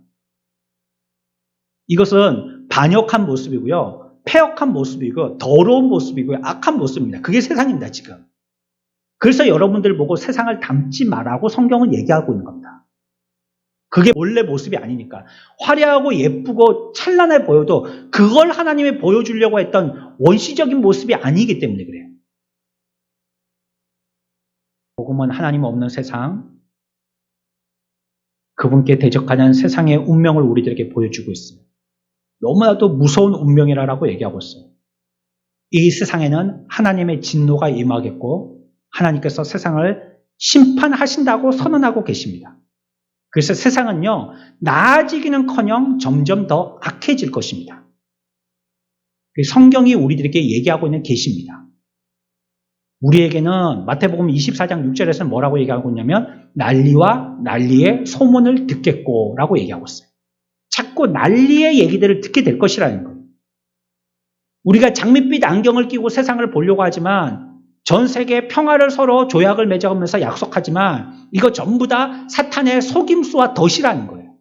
이것은 반역한 모습이고요, 패역한 모습이고, 더러운 모습이고요, 악한 모습입니다. 그게 세상입니다, 지금. 그래서 여러분들 보고 세상을 닮지 말라고 성경은 얘기하고 있는 겁니다. 그게 본래 모습이 아니니까. 화려하고 예쁘고 찬란해 보여도 그걸 하나님이 보여주려고 했던 원시적인 모습이 아니기 때문에 그래요. 복음은 하나님 없는 세상, 그분께 대적하는 세상의 운명을 우리들에게 보여주고 있어요. 너무나도 무서운 운명이라고 얘기하고 있어요. 이 세상에는 하나님의 진노가 임하겠고 하나님께서 세상을 심판하신다고 선언하고 계십니다. 그래서 세상은요, 나아지기는커녕 점점 더 악해질 것입니다. 성경이 우리들에게 얘기하고 있는 계시입니다. 우리에게는 마태복음 24장 6절에서는 뭐라고 얘기하고 있냐면 난리와 난리의 소문을 듣겠고 라고 얘기하고 있어요. 자꾸 난리의 얘기들을 듣게 될 것이라는 거예요. 우리가 장밋빛 안경을 끼고 세상을 보려고 하지만 전 세계 평화를 서로 조약을 맺어가면서 약속하지만 이거 전부 다 사탄의 속임수와 덫이라는 거예요.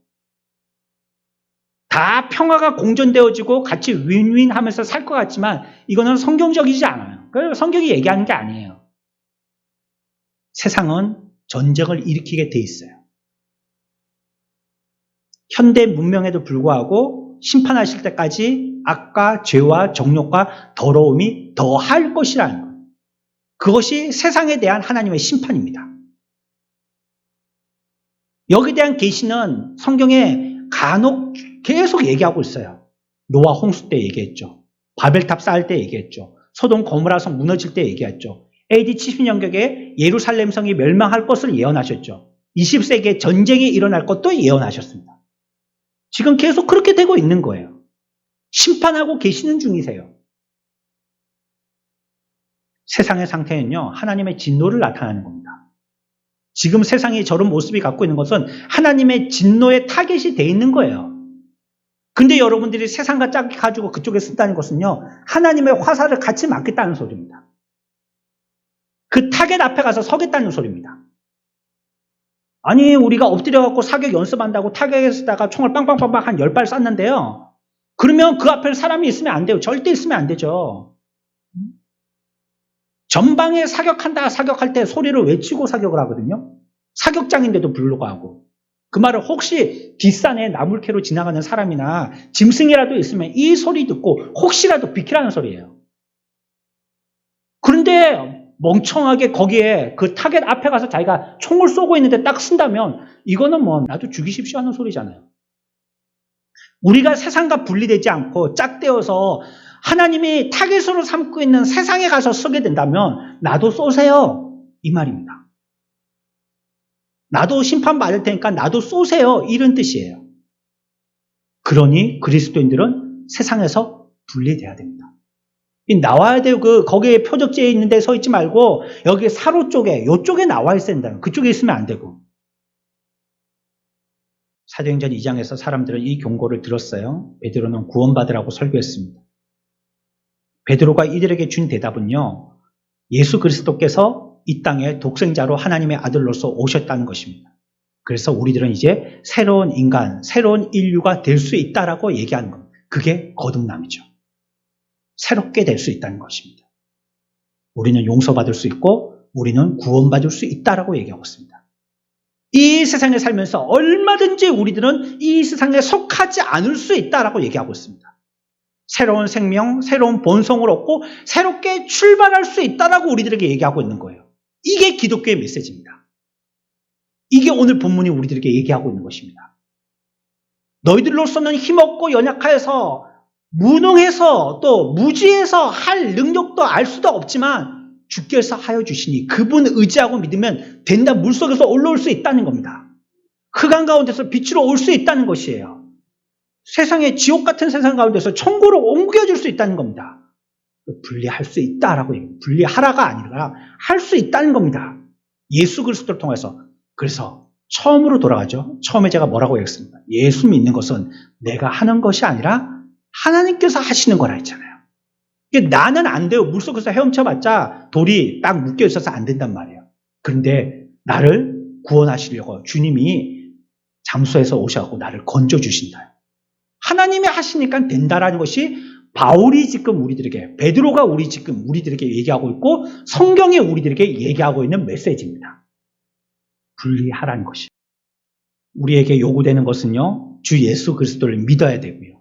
다 평화가 공존되어지고 같이 윈윈 하면서 살 것 같지만 이거는 성경적이지 않아요. 그래서 성경이 얘기하는 게 아니에요. 세상은 전쟁을 일으키게 돼 있어요. 현대 문명에도 불구하고 심판하실 때까지 악과 죄와 정욕과 더러움이 더할 것이라는 거예요. 그것이 세상에 대한 하나님의 심판입니다. 여기에 대한 계시는 성경에 간혹 계속 얘기하고 있어요. 노아 홍수 때 얘기했죠. 바벨탑 쌓을 때 얘기했죠. 소돔 고모라 성 무너질 때 얘기했죠. AD 70년경에 예루살렘 성이 멸망할 것을 예언하셨죠. 20세기에 전쟁이 일어날 것도 예언하셨습니다. 지금 계속 그렇게 되고 있는 거예요. 심판하고 계시는 중이세요. 세상의 상태는요, 하나님의 진노를 나타내는 겁니다. 지금 세상이 저런 모습이 갖고 있는 것은 하나님의 진노의 타겟이 돼 있는 거예요. 근데 여러분들이 세상과 짝이 가지고 그쪽에 쓴다는 것은요, 하나님의 화살을 같이 맞겠다는 소리입니다. 그 타겟 앞에 가서 서겠다는 소리입니다. 아니, 우리가 엎드려갖고 사격 연습한다고 타겟에다가 총을 빵빵빵빵 한 10발 쐈는데요. 그러면 그 앞에 사람이 있으면 안 돼요. 절대 있으면 안 되죠. 전방에 사격할 때 소리를 외치고 사격을 하거든요. 사격장인데도 불구하고. 그 말은 혹시 뒷산에 나물캐로 지나가는 사람이나 짐승이라도 있으면 이 소리 듣고 혹시라도 비키라는 소리예요. 그런데 멍청하게 거기에 그 타겟 앞에 가서 자기가 총을 쏘고 있는데 딱 쓴다면 이거는 뭐 나도 죽이십시오 하는 소리잖아요. 우리가 세상과 분리되지 않고 짝되어서 하나님이 타겟으로 삼고 있는 세상에 가서 서게 된다면 나도 쏘세요. 이 말입니다. 나도 심판받을 테니까 나도 쏘세요. 이런 뜻이에요. 그러니 그리스도인들은 세상에서 분리돼야 됩니다. 나와야 돼요. 거기에 표적지에 있는 데 서 있지 말고 여기 사로 쪽에, 요쪽에 나와 있어야 된다. 그쪽에 있으면 안 되고. 사도행전 2장에서 사람들은 이 경고를 들었어요. 베드로는 구원받으라고 설교했습니다. 베드로가 이들에게 준 대답은요, 예수 그리스도께서 이 땅에 독생자로 하나님의 아들로서 오셨다는 것입니다. 그래서 우리들은 이제 새로운 인간, 새로운 인류가 될 수 있다라고 얘기하는 겁니다. 그게 거듭남이죠. 새롭게 될 수 있다는 것입니다. 우리는 용서받을 수 있고 우리는 구원받을 수 있다라고 얘기하고 있습니다. 이 세상에 살면서 얼마든지 우리들은 이 세상에 속하지 않을 수 있다라고 얘기하고 있습니다. 새로운 생명, 새로운 본성을 얻고 새롭게 출발할 수 있다라고 우리들에게 얘기하고 있는 거예요. 이게 기독교의 메시지입니다. 이게 오늘 본문이 우리들에게 얘기하고 있는 것입니다. 너희들로서는 힘없고 연약하여서 무능해서 또 무지해서 할 능력도 알 수도 없지만 주께서 하여 주시니 그분 의지하고 믿으면 된다. 물속에서 올라올 수 있다는 겁니다. 흑암 가운데서 빛으로 올 수 있다는 것이에요. 세상의 지옥 같은 세상 가운데서 천국으로 옮겨줄 수 있다는 겁니다. 분리할 수 있다라고 얘기해요. 분리하라가 아니라 할 수 있다는 겁니다. 예수 그리스도를 통해서. 그래서 처음으로 돌아가죠. 처음에 제가 뭐라고 얘기했습니까? 예수 믿는 것은 내가 하는 것이 아니라 하나님께서 하시는 거라 했잖아요. 나는 안 돼요. 물속에서 헤엄쳐봤자 돌이 딱 묶여 있어서 안 된단 말이에요. 그런데 나를 구원하시려고 주님이 잠수해서 오셔서 나를 건져주신다. 하나님이 하시니까 된다라는 것이 바울이 지금 우리들에게, 베드로가 우리들에게 얘기하고 있고 성경에 우리들에게 얘기하고 있는 메시지입니다. 분리하라는 것이. 우리에게 요구되는 것은요, 주 예수 그리스도를 믿어야 되고요.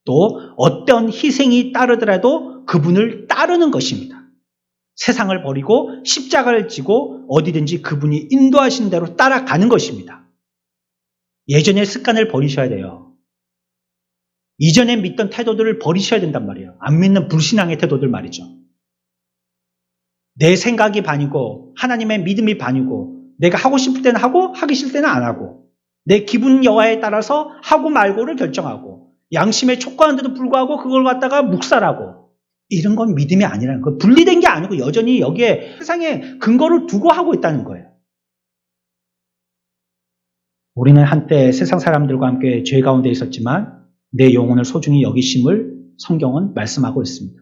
또 어떤 희생이 따르더라도 그분을 따르는 것입니다. 세상을 버리고 십자가를 지고 어디든지 그분이 인도하신 대로 따라가는 것입니다. 예전의 습관을 버리셔야 돼요. 이전에 믿던 태도들을 버리셔야 된단 말이에요. 안 믿는 불신앙의 태도들 말이죠. 내 생각이 반이고 하나님의 믿음이 반이고 내가 하고 싶을 때는 하고 하기 싫을 때는 안 하고 내 기분 여하에 따라서 하고 말고를 결정하고 양심에 촉구하는데도 불구하고 그걸 갖다가 묵살하고 이런 건 믿음이 아니라는 거예요. 분리된 게 아니고 여전히 여기에 세상에 근거를 두고 하고 있다는 거예요. 우리는 한때 세상 사람들과 함께 죄 가운데 있었지만 내 영혼을 소중히 여기심을 성경은 말씀하고 있습니다.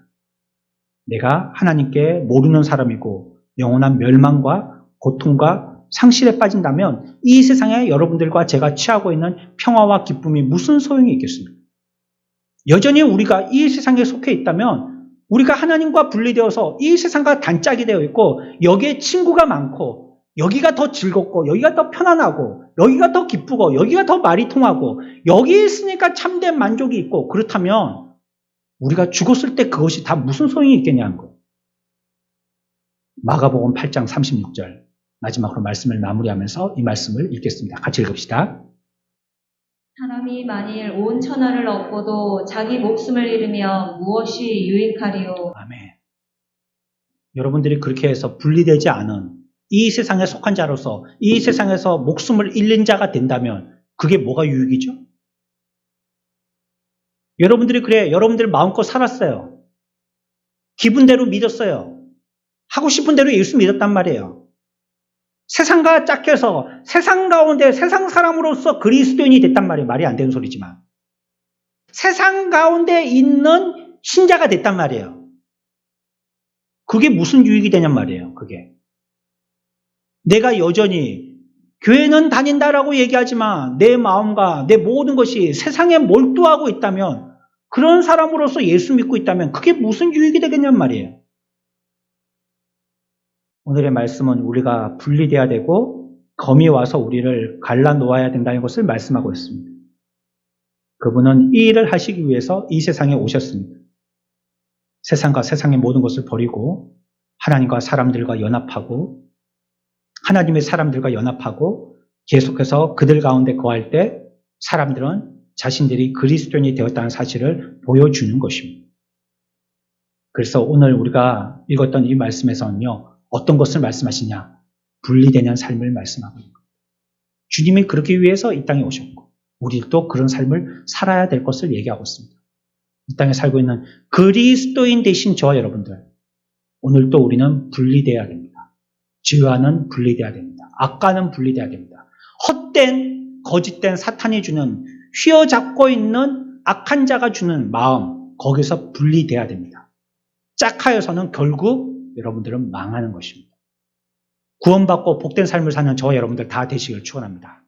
내가 하나님께 모르는 사람이고 영원한 멸망과 고통과 상실에 빠진다면 이 세상에 여러분들과 제가 취하고 있는 평화와 기쁨이 무슨 소용이 있겠습니까? 여전히 우리가 이 세상에 속해 있다면 우리가 하나님과 분리되어서 이 세상과 단짝이 되어 있고 여기에 친구가 많고 여기가 더 즐겁고 여기가 더 편안하고 여기가 더 기쁘고 여기가 더 말이 통하고 여기 있으니까 참된 만족이 있고 그렇다면 우리가 죽었을 때 그것이 다 무슨 소용이 있겠냐는 거예요. 마가복음 8장 36절 마지막으로 말씀을 마무리하면서 이 말씀을 읽겠습니다. 같이 읽읍시다. 사람이 만일 온 천하를 얻고도 자기 목숨을 잃으면 무엇이 유익하리요? 아멘. 여러분들이 그렇게 해서 분리되지 않은 이 세상에 속한 자로서 이 세상에서 목숨을 잃는 자가 된다면 그게 뭐가 유익이죠? 여러분들이 그래, 여러분들 마음껏 살았어요. 기분대로 믿었어요. 하고 싶은 대로 예수 믿었단 말이에요. 세상과 짝해서 세상 가운데 세상 사람으로서 그리스도인이 됐단 말이에요. 말이 안 되는 소리지만. 세상 가운데 있는 신자가 됐단 말이에요. 그게 무슨 유익이 되냔 말이에요. 그게. 내가 여전히 교회는 다닌다라고 얘기하지만 내 마음과 내 모든 것이 세상에 몰두하고 있다면 그런 사람으로서 예수 믿고 있다면 그게 무슨 유익이 되겠냔 말이에요. 오늘의 말씀은 우리가 분리돼야 되고 검이 와서 우리를 갈라놓아야 된다는 것을 말씀하고 있습니다. 그분은 이 일을 하시기 위해서 이 세상에 오셨습니다. 세상과 세상의 모든 것을 버리고 하나님과 사람들과 연합하고 하나님의 사람들과 연합하고 계속해서 그들 가운데 거할 때 사람들은 자신들이 그리스도인이 되었다는 사실을 보여주는 것입니다. 그래서 오늘 우리가 읽었던 이 말씀에서는요. 어떤 것을 말씀하시냐? 분리되는 삶을 말씀하고 있는 겁니다. 주님이 그러기 위해서 이 땅에 오셨고 우리도 그런 삶을 살아야 될 것을 얘기하고 있습니다. 이 땅에 살고 있는 그리스도인 되신 저와 여러분들 오늘도 우리는 분리돼야 됩니다. 죄와는 분리돼야 됩니다. 악과는 분리돼야 됩니다. 헛된 거짓된 사탄이 주는 휘어잡고 있는 악한 자가 주는 마음 거기서 분리돼야 됩니다. 짝하여서는 결국 여러분들은 망하는 것입니다. 구원받고 복된 삶을 사는 저와 여러분들 다 되시길 축원합니다.